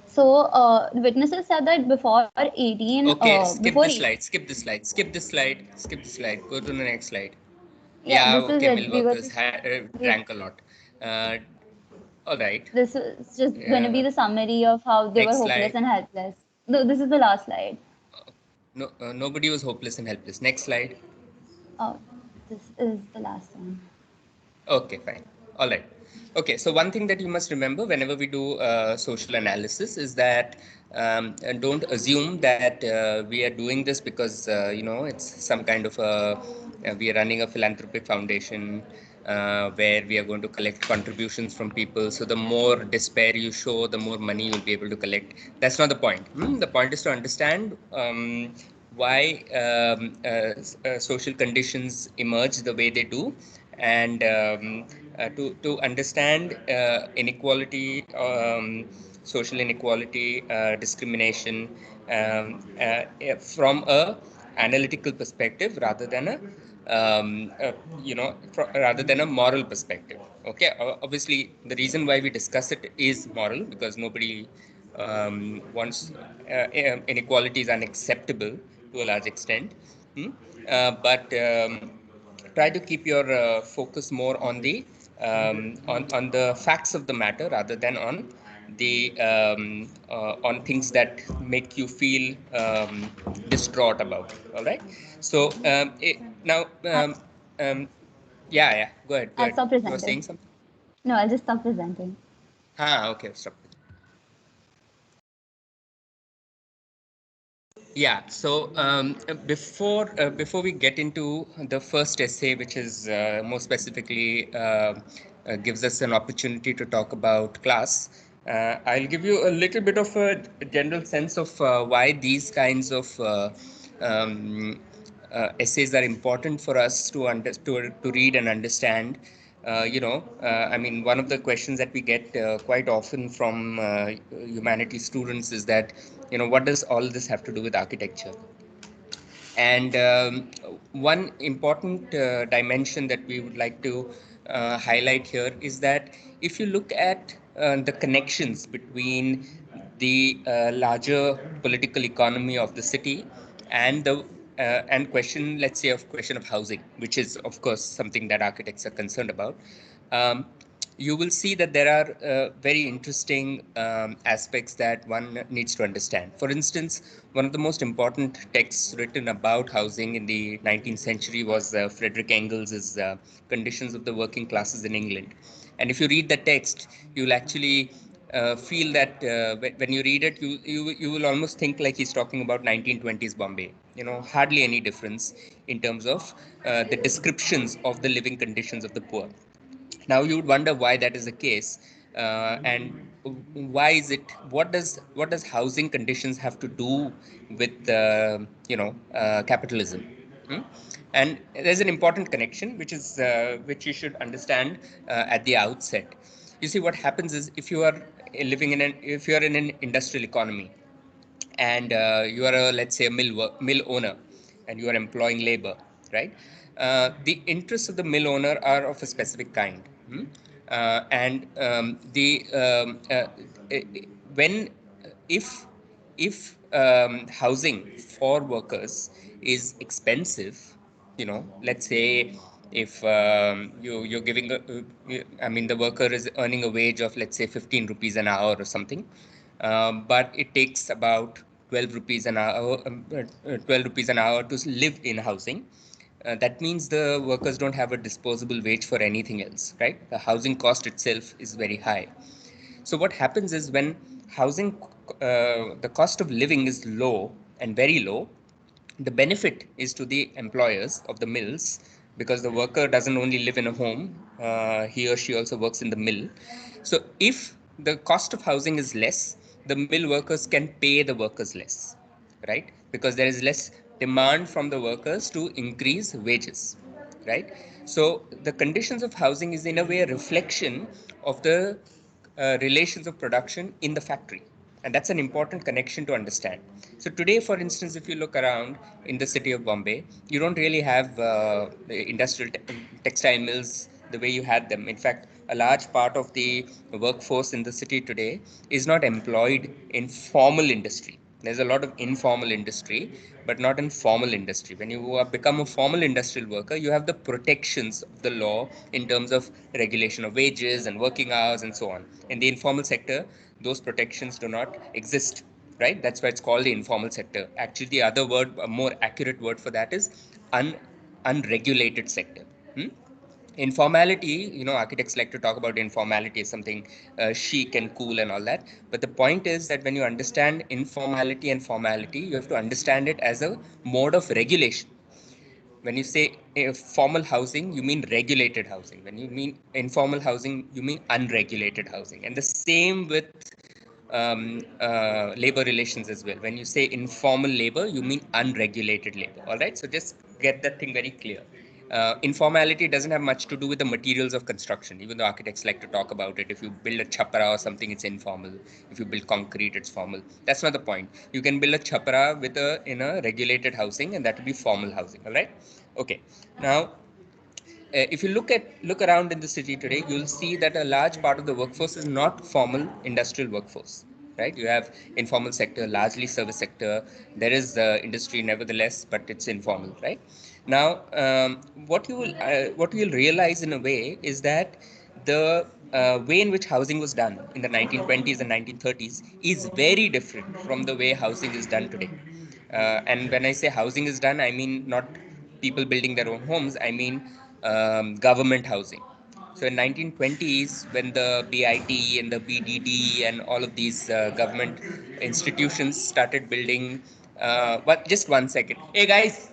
So the witnesses said that before 18...
Okay, skip
before
the slide, skip the slide, skip the slide, skip the slide. Go to the next slide.
Yeah, this
Okay,
is
mill
it. We were
workers drank a lot. All right.
This is just going to be the summary of how they were
Next
hopeless
slide.
and helpless. No, this is the last slide.
No, nobody was hopeless and helpless. Next slide.
Oh, this is the last one.
Okay, fine. All right. Okay, so one thing that you must remember whenever we do social analysis is that don't assume that we are doing this because it's some kind of we are running a philanthropic foundation where we are going to collect contributions from people. So the more despair you show, the more money you'll be able to collect. That's not the point. The point is to understand why social conditions emerge the way they do, and to understand inequality, social inequality, discrimination from a analytical perspective rather than rather than a moral perspective. Okay, obviously the reason why we discuss it is moral because nobody wants inequality is unacceptable to a large extent. But try to keep your focus more on the on the facts of the matter rather than on the on things that make you feel distraught about it. All right. So now yeah, go ahead,
I'll stop
you were
presenting.
saying something.
No, I'll just stop presenting.
Okay, stop. Yeah, so before we get into the first essay, which is more specifically gives us an opportunity to talk about class, I'll give you a little bit of a general sense of why these kinds of essays are important for us to read and understand. I mean, one of the questions that we get quite often from humanities students is that, what does all this have to do with architecture? And one important dimension that we would like to highlight here is that if you look at the connections between the larger political economy of the city and the question of housing, which is of course something that architects are concerned about. you will see that there are very interesting aspects that one needs to understand. For instance, one of the most important texts written about housing in the 19th century was Frederick Engels' Conditions of the Working Classes in England. And if you read the text, you'll actually feel that when you read it, you will almost think like he's talking about 1920s Bombay. Hardly any difference in terms of the descriptions of the living conditions of the poor. Now you would wonder why that is the case, and why is it? What does housing conditions have to do with capitalism? Hmm? And there's an important connection, which you should understand at the outset. You see, what happens is if you are in an industrial economy, and you are let's say a mill owner, and you are employing labor, right? The interests of the mill owner are of a specific kind. And the when if housing for workers is expensive, let's say if you're giving I mean, the worker is earning a wage of, let's say, 15 rupees an hour or something, but it takes about 12 rupees an hour, 12 rupees an hour to live in housing. That means the workers don't have a disposable wage for anything else, right? The housing cost itself is very high. So what happens is when housing, the cost of living is low and very low, the benefit is to the employers of the mills, because the worker doesn't only live in a home, he or she also works in the mill. So if the cost of housing is less, the mill workers can pay the workers less, right? Because there is less demand from the workers to increase wages, right? So the conditions of housing is in a way a reflection of the relations of production in the factory. And that's an important connection to understand. So today, for instance, if you look around in the city of Bombay, you don't really have industrial textile mills the way you had them. In fact, a large part of the workforce in the city today is not employed in formal industry. There's a lot of informal industry, but not in formal industry. When you become a formal industrial worker, you have the protections of the law in terms of regulation of wages and working hours and so on. In the informal sector, those protections do not exist, right? That's why it's called the informal sector. Actually, the other word, a more accurate word for that, is unregulated sector. Informality, architects like to talk about informality as something chic and cool and all that, but the point is that when you understand informality and formality, you have to understand it as a mode of regulation. When you say formal housing, you mean regulated housing. When you mean informal housing, you mean unregulated housing. And the same with labor relations as well. When you say informal labor, you mean unregulated labor. All right. So just get that thing very clear. Informality doesn't have much to do with the materials of construction, even though architects like to talk about it. If you build a chapara or something, it's informal. If you build concrete, it's formal. That's not the point. You can build a chapara in a regulated housing, and that will be formal housing. All right. Okay. Now, if you look around in the city today, you'll see that a large part of the workforce is not formal industrial workforce, right? You have informal sector, largely service sector. There is industry nevertheless, but it's informal, right? Now, what you'll realize in a way is that the way in which housing was done in the 1920s and 1930s is very different from the way housing is done today. And when I say housing is done, I mean not people building their own homes. I mean government housing. So in 1920s, when the BIT and the BDD and all of these government institutions started building, but just one second. Hey guys.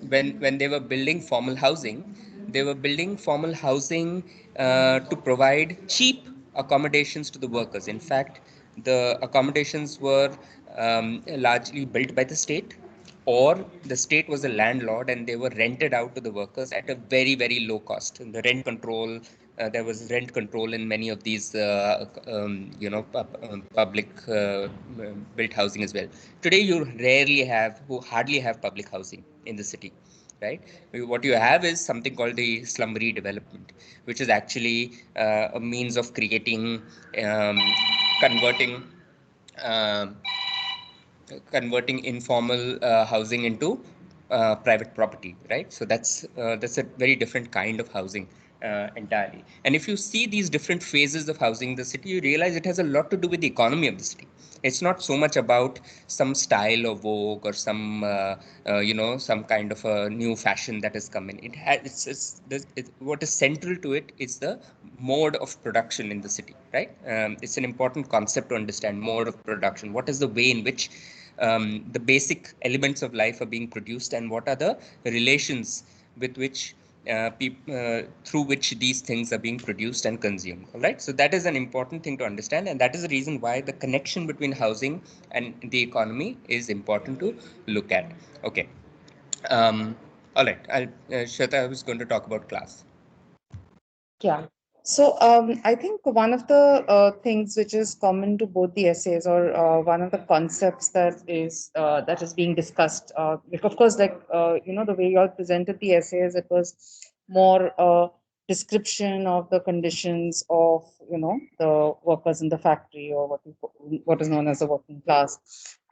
When they were building formal housing, to provide cheap accommodations to the workers. In fact, the accommodations were largely built by the state, or the state was a landlord and they were rented out to the workers at a very, very low cost. And the rent control, there was rent control in many of these public built housing as well. Today you hardly have public housing in the city, right? What you have is something called the slum redevelopment, which is actually a means of creating, converting um, converting informal housing into private property, right? So that's a very different kind of housing entirely. And if you see these different phases of housing in the city, you realize it has a lot to do with the economy of the city. It's not so much about some style or vogue or some some kind of a new fashion that has come in. What is central to it is the mode of production in the city, right? It's an important concept to understand. Mode of production, what is the way in which the basic elements of life are being produced, and what are the relations with which through which these things are being produced and consumed. All right, so that is an important thing to understand, and that is the reason why the connection between housing and the economy is important to look at. Okay. All right, Shweta, I was going to talk about class.
Yeah. So I think one of the things which is common to both the essays, or one of the concepts that is being discussed, of course, like the way you all presented the essays, it was more description of the conditions of the workers in the factory, or what is known as the working class,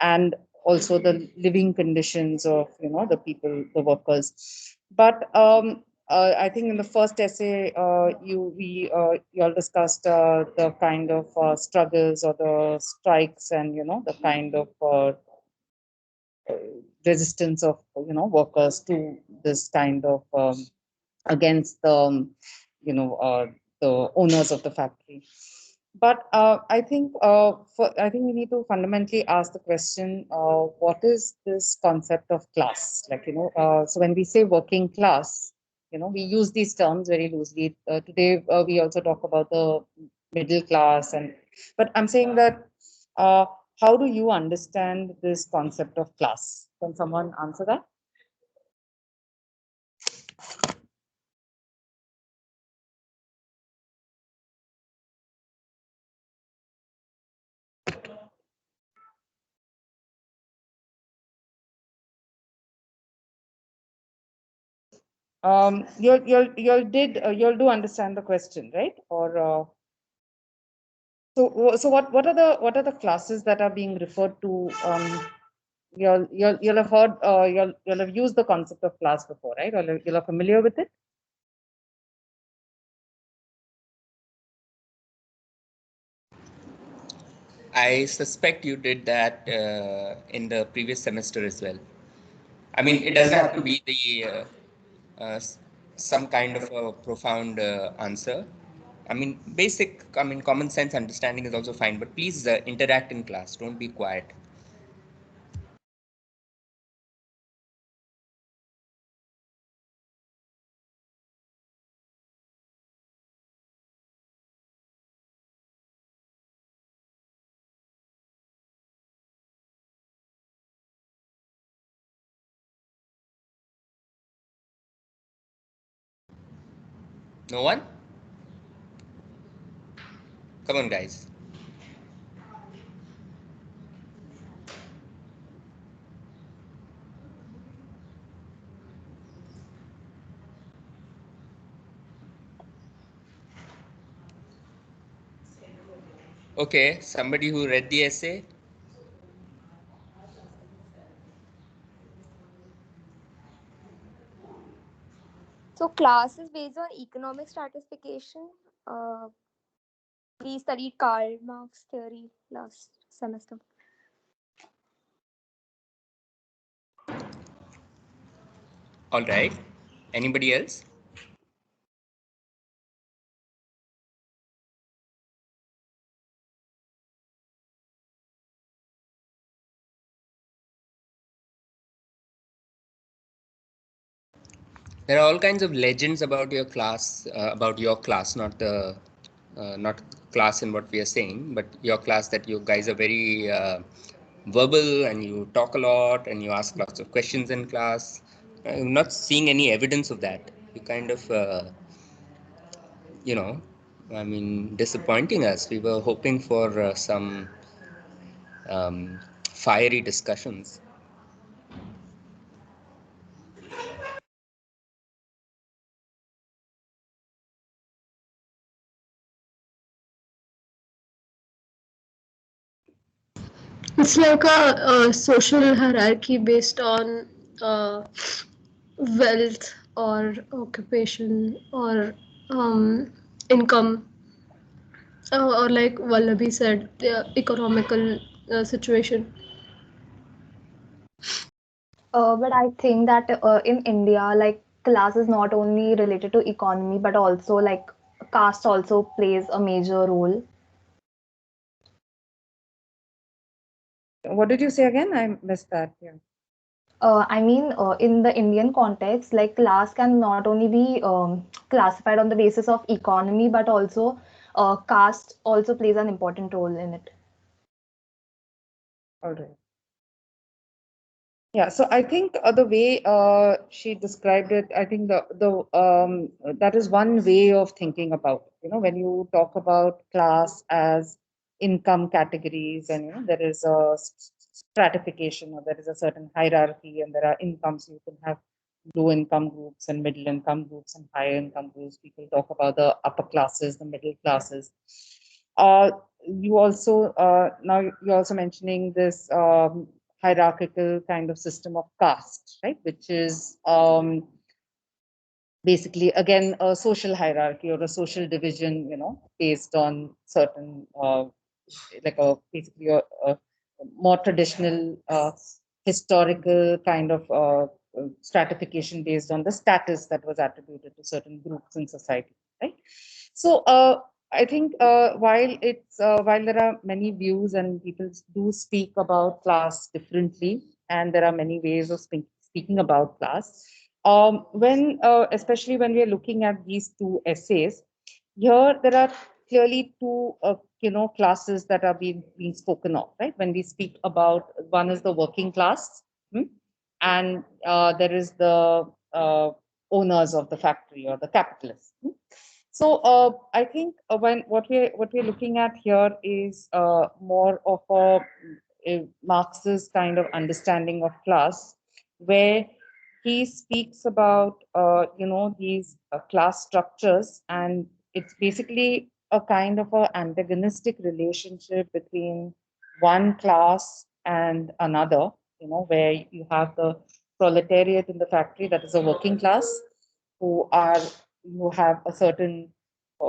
and also the living conditions of the people, the workers. But I think in the first essay, you all discussed the kind of struggles or the strikes, and the kind of resistance of workers to this kind of against the the owners of the factory. But I think we need to fundamentally ask the question: what is this concept of class? Like so when we say working class, we use these terms very loosely. Today we also talk about the middle class, but I'm saying that how do you understand this concept of class? Can someone answer that? You'll do understand the question, right? Or so what are the classes that are being referred to? You'll have heard you'll have used the concept of class before, right? Or you're familiar with it.
I suspect you did that in the previous semester as well. I mean, it doesn't have to be the some kind of a profound answer. I mean, common sense understanding is also fine, but please interact in class. Don't be quiet. No one? Come on, guys. Okay, somebody who read the essay?
So class is based on economic stratification. We studied Karl Marx theory last semester.
All right. Anybody else? There are all kinds of legends about your class, not class in what we are saying, but your class, that you guys are very verbal and you talk a lot and you ask lots of questions in class. I'm not seeing any evidence of that. You kind of, disappointing us. We were hoping for some fiery discussions.
It's like a social hierarchy based on wealth or occupation or income, or like Vallabi said, the economical situation.
But I think that in India, like class is not only related to economy, but also like caste also plays a major role.
What did you say again? I missed that. Yeah.
I mean, in the Indian context, like class can not only be classified on the basis of economy, but also caste also plays an important role in it.
All right. Yeah, so I think the way she described it, I think that is one way of thinking about it. You know, when you talk about class as income categories, and there is a stratification, or there is a certain hierarchy, and there are incomes. You can have low income groups and middle income groups and higher income groups. People talk about the upper classes, the middle classes. You also now you're also mentioning this hierarchical kind of system of caste, right? Which is basically again a social hierarchy or a social division, based on certain like a basically a more traditional historical kind of stratification based on the status that was attributed to certain groups in society, right? So I think while there are many views and people do speak about class differently, and there are many ways of speaking about class, especially when we are looking at these two essays, here there are clearly two classes that are being spoken of, right? When we speak about, one is the working class, and there is the owners of the factory or the capitalists. So I think when what we're looking at here is more of a Marxist kind of understanding of class, where he speaks about these class structures, and it's basically a kind of a antagonistic relationship between one class and another. Where you have the proletariat in the factory, that is a working class, who have a certain,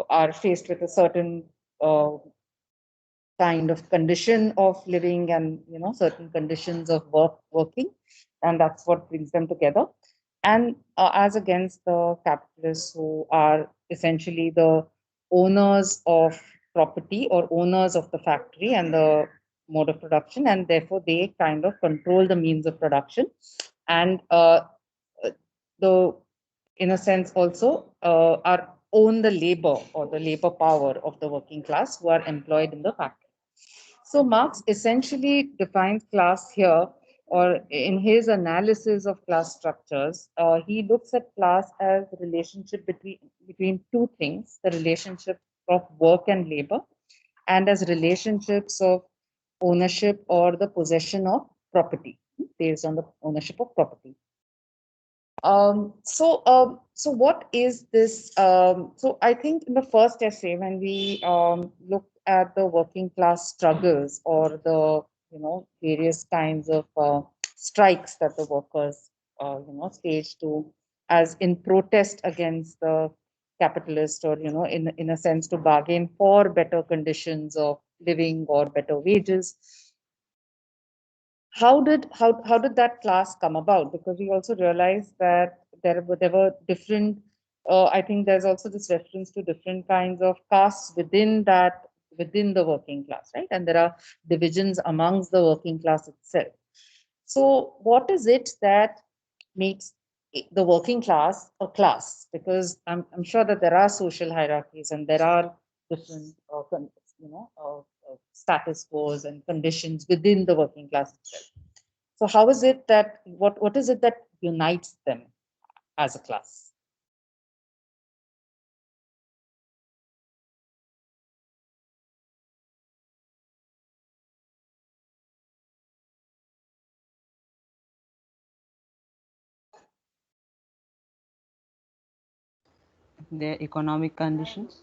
are faced with a certain kind of condition of living, and certain conditions of working, and that's what brings them together. And as against the capitalists, who are essentially the owners of property or owners of the factory and the mode of production, and therefore they kind of control the means of production, and the in a sense also are own the labor or the labor power of the working class who are employed in the factory. So Marx essentially defines class here, or in his analysis of class structures, he looks at class as the relationship between two things: the relationship of work and labor, and as relationships of ownership or the possession of property, based on the ownership of property. So what is this? So I think in the first essay, when we looked at the working class struggles, or the various kinds of strikes that the workers staged to, as in protest against the capitalist, or in a sense to bargain for better conditions of living or better wages. How did that class come about? Because we also realized that there were different. I think there's also this reference to different kinds of castes within the working class, right? And there are divisions amongst the working class itself. So what is it that makes the working class a class? Because I'm sure that there are social hierarchies, and there are different status quos and conditions within the working class itself. So how is it that what is it that unites them as a class?
Their economic conditions.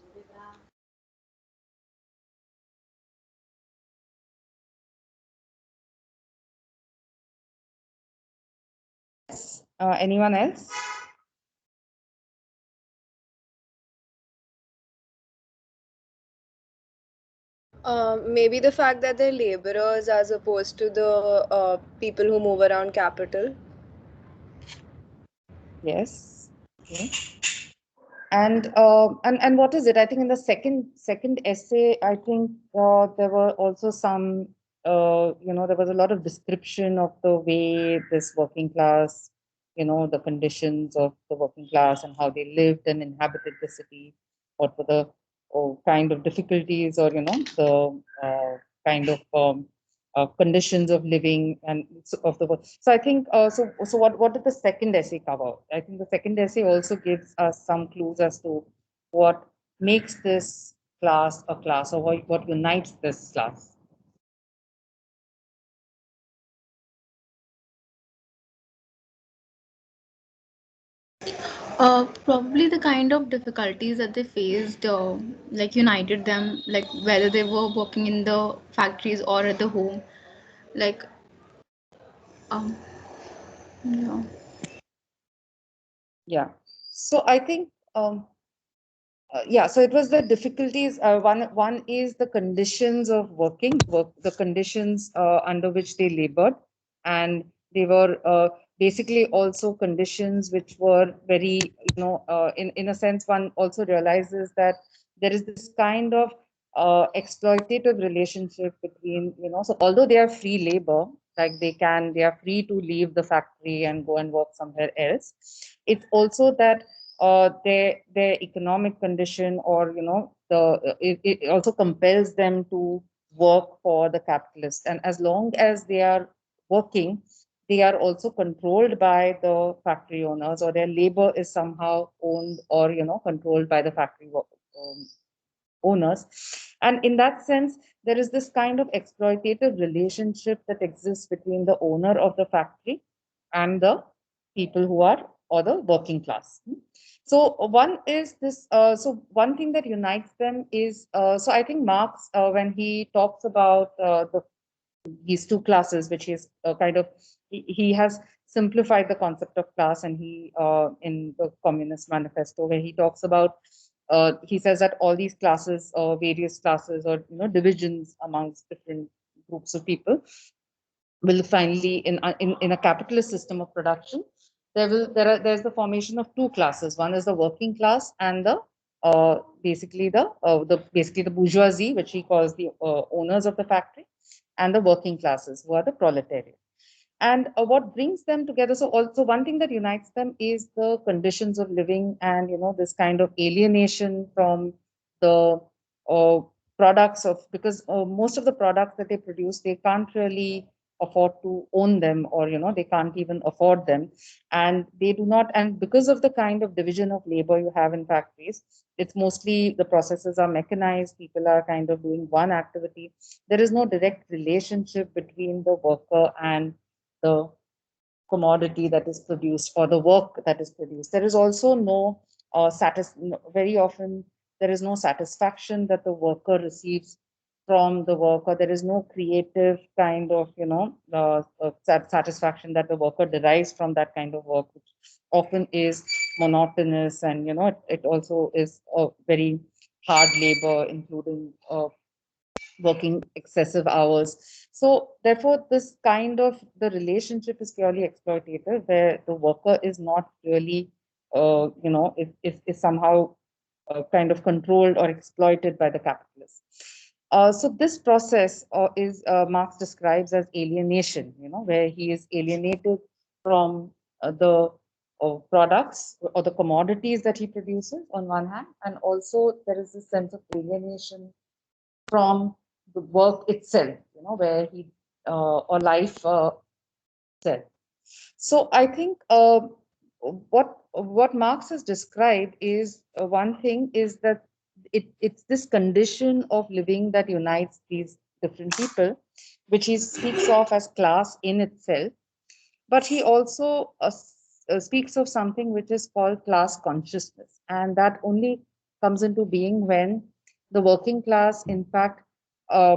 Anyone else?
Maybe the fact that they're laborers as opposed to the people who move around capital.
Yes. Okay. And what is it? I think in the second essay, I think there were also some there was a lot of description of the way this working class, the conditions of the working class and how they lived and inhabited the city. What were the kind of difficulties or the kind of conditions of living and of the work. So I think so what did the second essay cover? I think the second essay also gives us some clues as to what makes this class a class, or what unites this class.
Probably the kind of difficulties that they faced, like united them, like whether they were working in the factories or at the home, like, yeah.
Yeah. So I think so it was the difficulties. One is the conditions of work, the conditions under which they labored, and they were basically also conditions which were very, in a sense, one also realizes that there is this kind of exploitative relationship between, so although they are free labor, like they are free to leave the factory and go and work somewhere else, it's also that their economic condition, or it also compels them to work for the capitalist, and as long as they are working, they are also controlled by the factory owners, or their labor is somehow owned or controlled by the factory owners. And in that sense, there is this kind of exploitative relationship that exists between the owner of the factory and the people who are, or the working class. So one is this. So one thing that unites them is. So I think Marx, when he talks about these two classes, which is kind of, he has simplified the concept of class, and he in the Communist Manifesto, where he talks about. He says that all these classes, or various classes, or divisions amongst different groups of people, will finally, in a capitalist system of production, there's the formation of two classes. One is the working class, and the basically the bourgeoisie, which he calls the owners of the factory, and the working classes, who are the proletariat. And what brings them together, so also one thing that unites them is the conditions of living, and this kind of alienation from the uh, products of, because most of the products that they produce, they can't really afford to own them, or they can't even afford them, and they do not, and because of the kind of division of labor you have in factories, it's mostly the processes are mechanized, people are kind of doing one activity, there is no direct relationship between the worker and the commodity that is produced, or the work that is produced. There is also no very often there is no satisfaction that the worker receives from the work, or there is no creative kind of satisfaction that the worker derives from that kind of work, which often is monotonous, and it also is a very hard labor, including working excessive hours. So therefore, this kind of, the relationship is purely exploitative, where the worker is not really, is somehow kind of controlled or exploited by the capitalists. So this process is Marx describes as alienation, where he is alienated from the products or the commodities that he produces on one hand, and also there is a sense of alienation from the work itself, where he or life itself. So I think what Marx has described is one thing is that it's this condition of living that unites these different people, which he speaks of as class in itself. But he also speaks of something which is called class consciousness, and that only comes into being when the working class, in fact,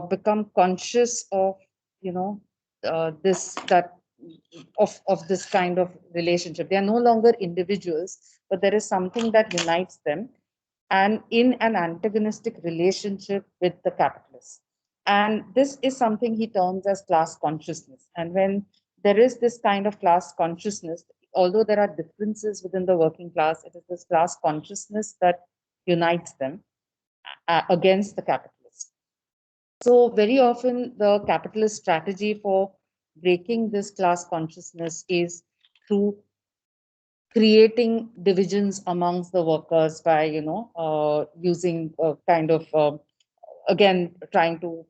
become conscious of this, that of this kind of relationship. They are no longer individuals, but there is something that unites them, and in an antagonistic relationship with the capitalists. And this is something he terms as class consciousness. And when there is this kind of class consciousness, although there are differences within the working class, it is this class consciousness that unites them against the capitalists. So very often the capitalist strategy for breaking this class consciousness is through creating divisions amongst the workers by, using kind of, again, trying to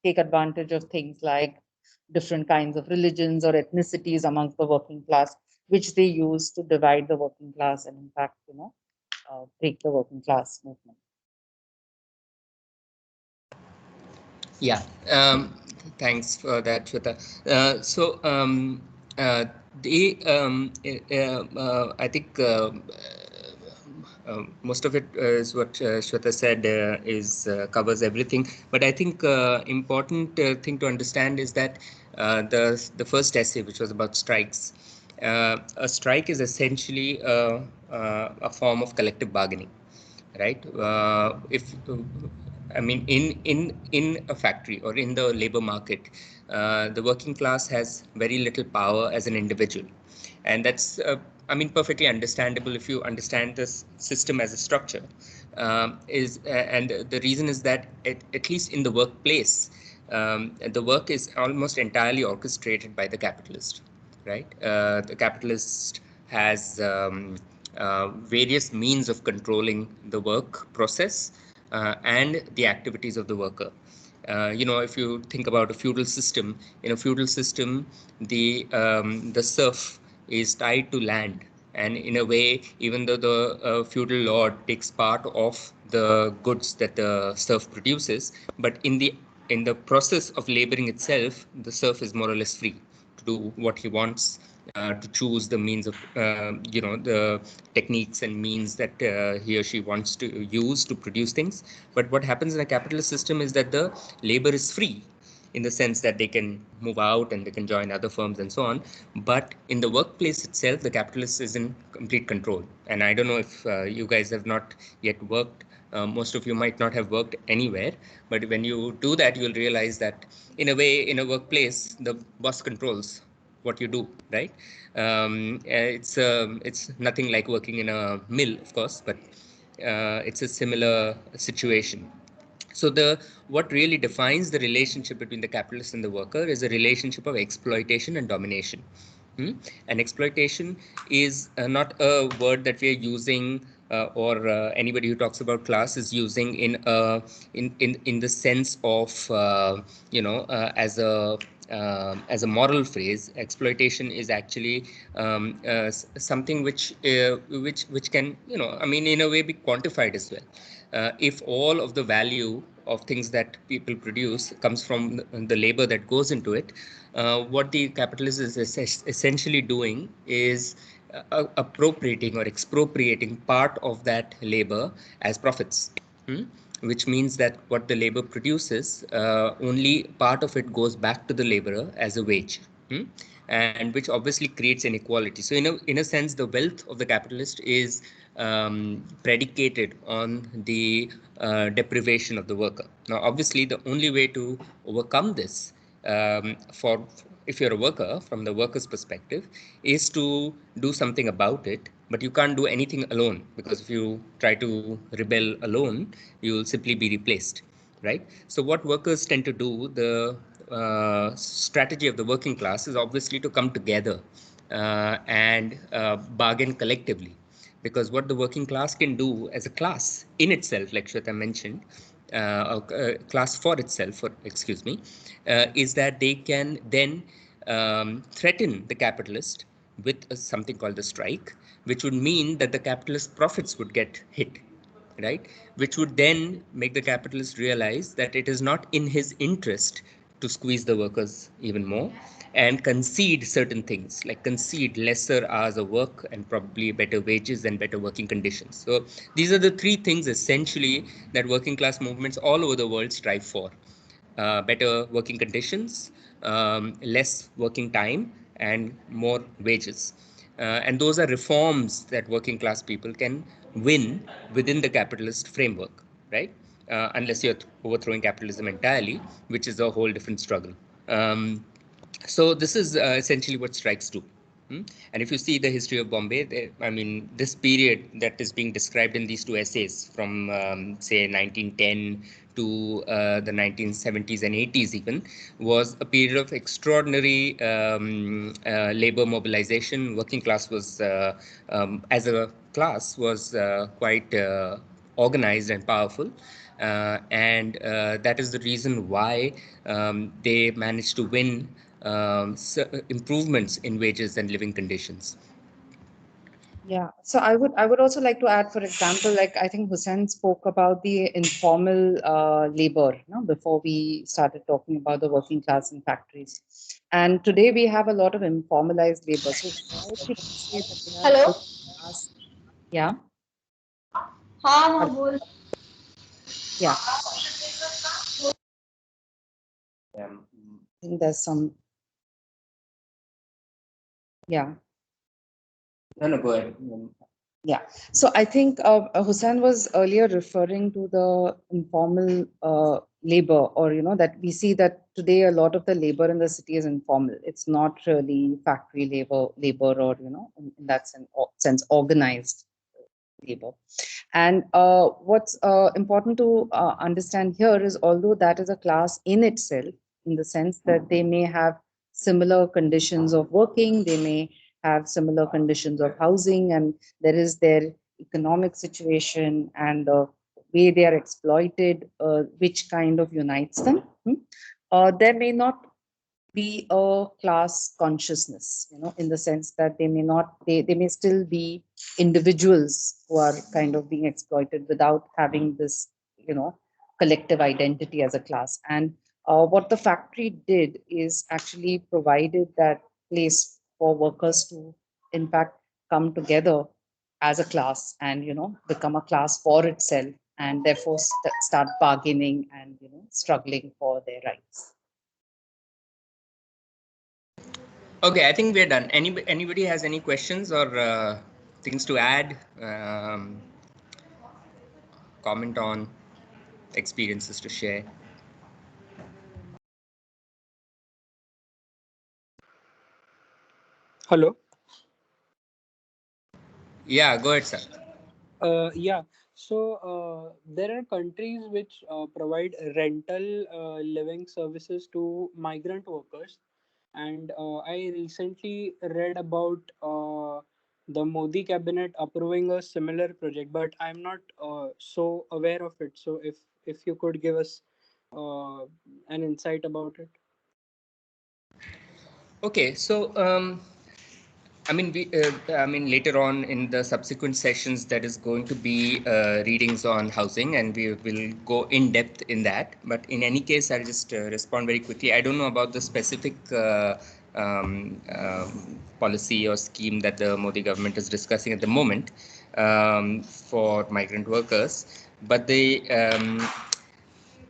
take advantage of things like different kinds of religions or ethnicities amongst the working class, which they use to divide the working class and in fact, break the working class movement.
Yeah, thanks for that, Shweta. I think most of it is what Shweta said covers everything. But I think important thing to understand is that the first essay, which was about strikes, a strike is essentially a form of collective bargaining, right? In a factory or in the labor market, the working class has very little power as an individual, and that's perfectly understandable if you understand this system as a structure. And the reason is that at least in the workplace, the work is almost entirely orchestrated by the capitalist, right? The capitalist has various means of controlling the work process and the activities of the worker. If you think about a feudal system, in a feudal system, the serf is tied to land, and in a way, even though the feudal lord takes part of the goods that the serf produces, but in the process of laboring itself, the serf is more or less free to do what he wants, to choose the means of, the techniques and means that he or she wants to use to produce things. But what happens in a capitalist system is that the labor is free in the sense that they can move out and they can join other firms and so on. But in the workplace itself, the capitalist is in complete control. And I don't know if you guys have not yet worked. Most of you might not have worked anywhere, but when you do that, you'll realize that in a way, in a workplace, the boss controls what you do, right? It's nothing like working in a mill, of course, but it's a similar situation. So what really defines the relationship between the capitalist and the worker is a relationship of exploitation and domination. And exploitation is not a word that we are using or anybody who talks about class is using in the sense of as a moral phrase. Exploitation is actually something which can in a way be quantified as well. If all of the value of things that people produce comes from the labor that goes into it, what the capitalist is essentially doing is appropriating or expropriating part of that labor as profits. Which means that what the labor produces, only part of it goes back to the laborer as a wage. And which obviously creates inequality. So in a sense, the wealth of the capitalist is predicated on the deprivation of the worker. Now, obviously, the only way to overcome this, if you're a worker, from the worker's perspective, is to do something about it. But you can't do anything alone, because if you try to rebel alone, you will simply be replaced, right? So what workers tend to do, the strategy of the working class is obviously to come together and bargain collectively. Because what the working class can do as a class in itself, like Shweta mentioned, class for itself, is that they can then threaten the capitalist with something called the strike, which would mean that the capitalist profits would get hit, right? Which would then make the capitalist realize that it is not in his interest to squeeze the workers even more and concede certain things, like concede lesser hours of work and probably better wages and better working conditions. So these are the three things essentially that working class movements all over the world strive for. Better working conditions, less working time and more wages. And those are reforms that working class people can win within the capitalist framework, right? Unless you're overthrowing capitalism entirely, which is a whole different struggle. So this is essentially what strikes do. And if you see the history of Bombay, I mean, this period that is being described in these two essays from, say, 1910 to the 1970s and 80s even, was a period of extraordinary labor mobilization. Working class was, as a class, was quite organized and powerful. And that is the reason why they managed to win improvements in wages and living conditions.
Yeah, so I would also like to add, for example, like I think Hussain spoke about the informal labor, before we started talking about the working class in factories. And today we have a lot of informalized labor. So how can we say that they are
Hello?
working class? Yeah.
हाँ बोल.
Yeah. I think there's some. Yeah.
No, go ahead.
Yeah. So I think Hussain was earlier referring to the informal labor, or that we see that today a lot of the labor in the city is informal. It's not really factory labor, or in that sense organized labor. And what's important to understand here is, although that is a class in itself, in the sense that they may have similar conditions of working, they may have similar conditions of housing, and there is their economic situation and the way they are exploited, which kind of unites them. There may not be a class consciousness, in the sense that they may still be individuals who are kind of being exploited without having this, collective identity as a class. And what the factory did is actually provided that place for workers to, in fact, come together as a class and, become a class for itself, and therefore start bargaining and, struggling for their rights.
Okay, I think we're done. Anybody has any questions or things to add? Comment on, experiences to share?
Hello.
Yeah, go ahead, sir.
Yeah. So there are countries which provide rental living services to migrant workers, and I recently read about the Modi cabinet approving a similar project, but I'm not so aware of it. So if you could give us an insight about it.
Okay, so I mean, later on in the subsequent sessions, there is going to be readings on housing, and we will go in depth in that. But in any case, I'll just respond very quickly. I don't know about the specific policy or scheme that the Modi government is discussing at the moment for migrant workers, but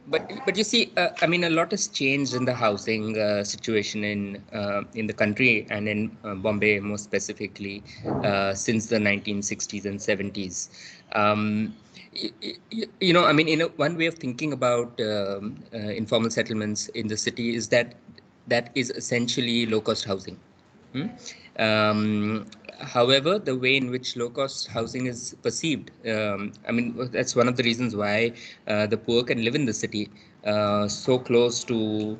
but you see, I mean, a lot has changed in the housing situation in the country, and in Bombay more specifically, since the 1960s and 70s. I mean, one way of thinking about informal settlements in the city is that is essentially low-cost housing. However, the way in which low-cost housing is perceived, I mean, that's one of the reasons why the poor can live in the city so close to,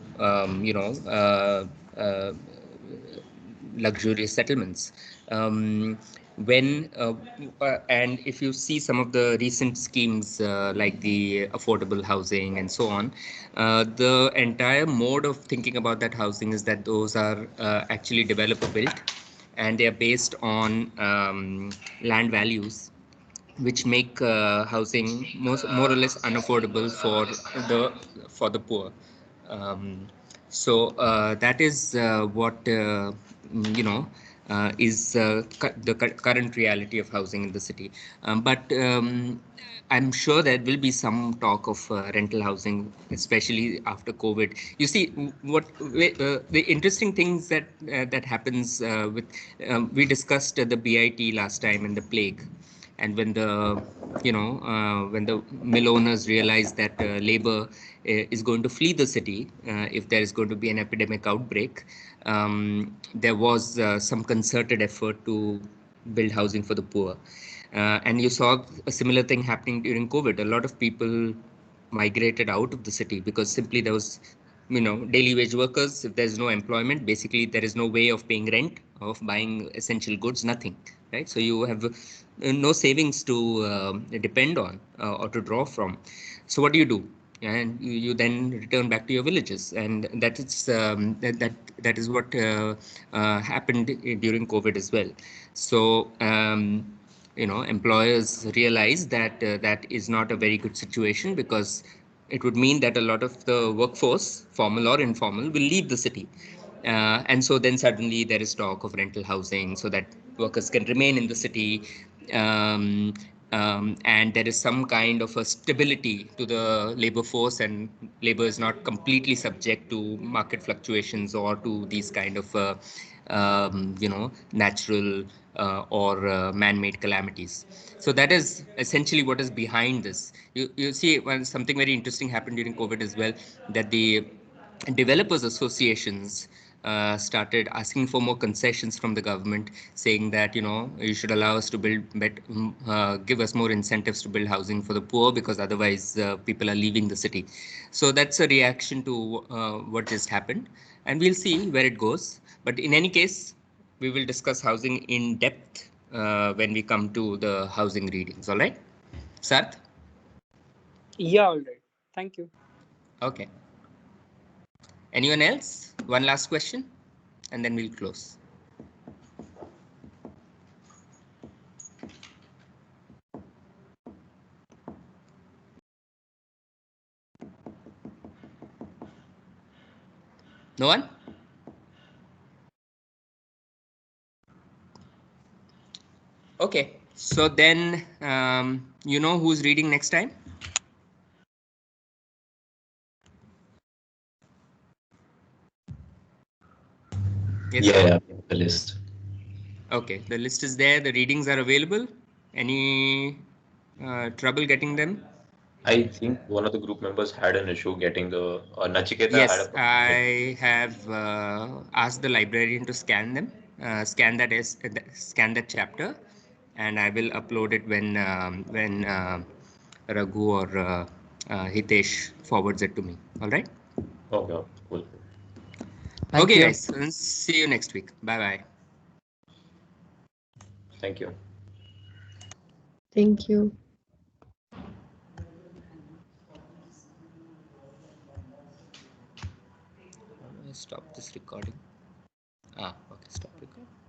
luxurious settlements. And if you see some of the recent schemes like the affordable housing and so on, the entire mode of thinking about that housing is that those are actually developer built, and they are based on land values, which make housing more or less unaffordable for the poor. So that is what is the current reality of housing in the city. But I'm sure there will be some talk of rental housing, especially after COVID. You see, the interesting things that happens with we discussed the BIT last time and the plague, and when the mill owners realized that labor is going to flee the city if there is going to be an epidemic outbreak, there was some concerted effort to build housing for the poor. And you saw a similar thing happening during COVID. A lot of people migrated out of the city because simply there was, daily wage workers. If there's no employment, basically there is no way of paying rent, of buying essential goods, nothing, right? So you have no savings to depend on or to draw from. So what do? And you then return back to your villages, and that is what happened during COVID as well. So employers realize that that is not a very good situation, because it would mean that a lot of the workforce, formal or informal, will leave the city. And so then suddenly there is talk of rental housing so that workers can remain in the city. Um, and there is some kind of a stability to the labor force, and labor is not completely subject to market fluctuations or to these kind of natural or man-made calamities. So that is essentially what is behind this. You see, something very interesting happened during COVID as well, that the developers associations started asking for more concessions from the government, saying that you should allow us to build, give us more incentives to build housing for the poor, because otherwise people are leaving the city. So that's a reaction to what just happened, and we'll see where it goes. But in any case, we will discuss housing in depth when we come to the housing readings. All right, Sat?
Yeah, all right. Thank you.
Okay. Anyone else? One last question, and then we'll close. No one? Okay, so then who's reading next time? Yes,
yeah, the list.
Okay, the list is there. The readings are available. Any trouble getting them?
I think one of the group members had an issue getting the Nachiketa
Yes,
had a
I have asked the librarian to scan them, scan that chapter, and I will upload it when Raghu or Hitesh forwards it to me. All right.
Okay, cool.
Okay, guys. See you next week. Bye bye.
Thank you.
Thank you.
Stop this recording. Okay, stop recording.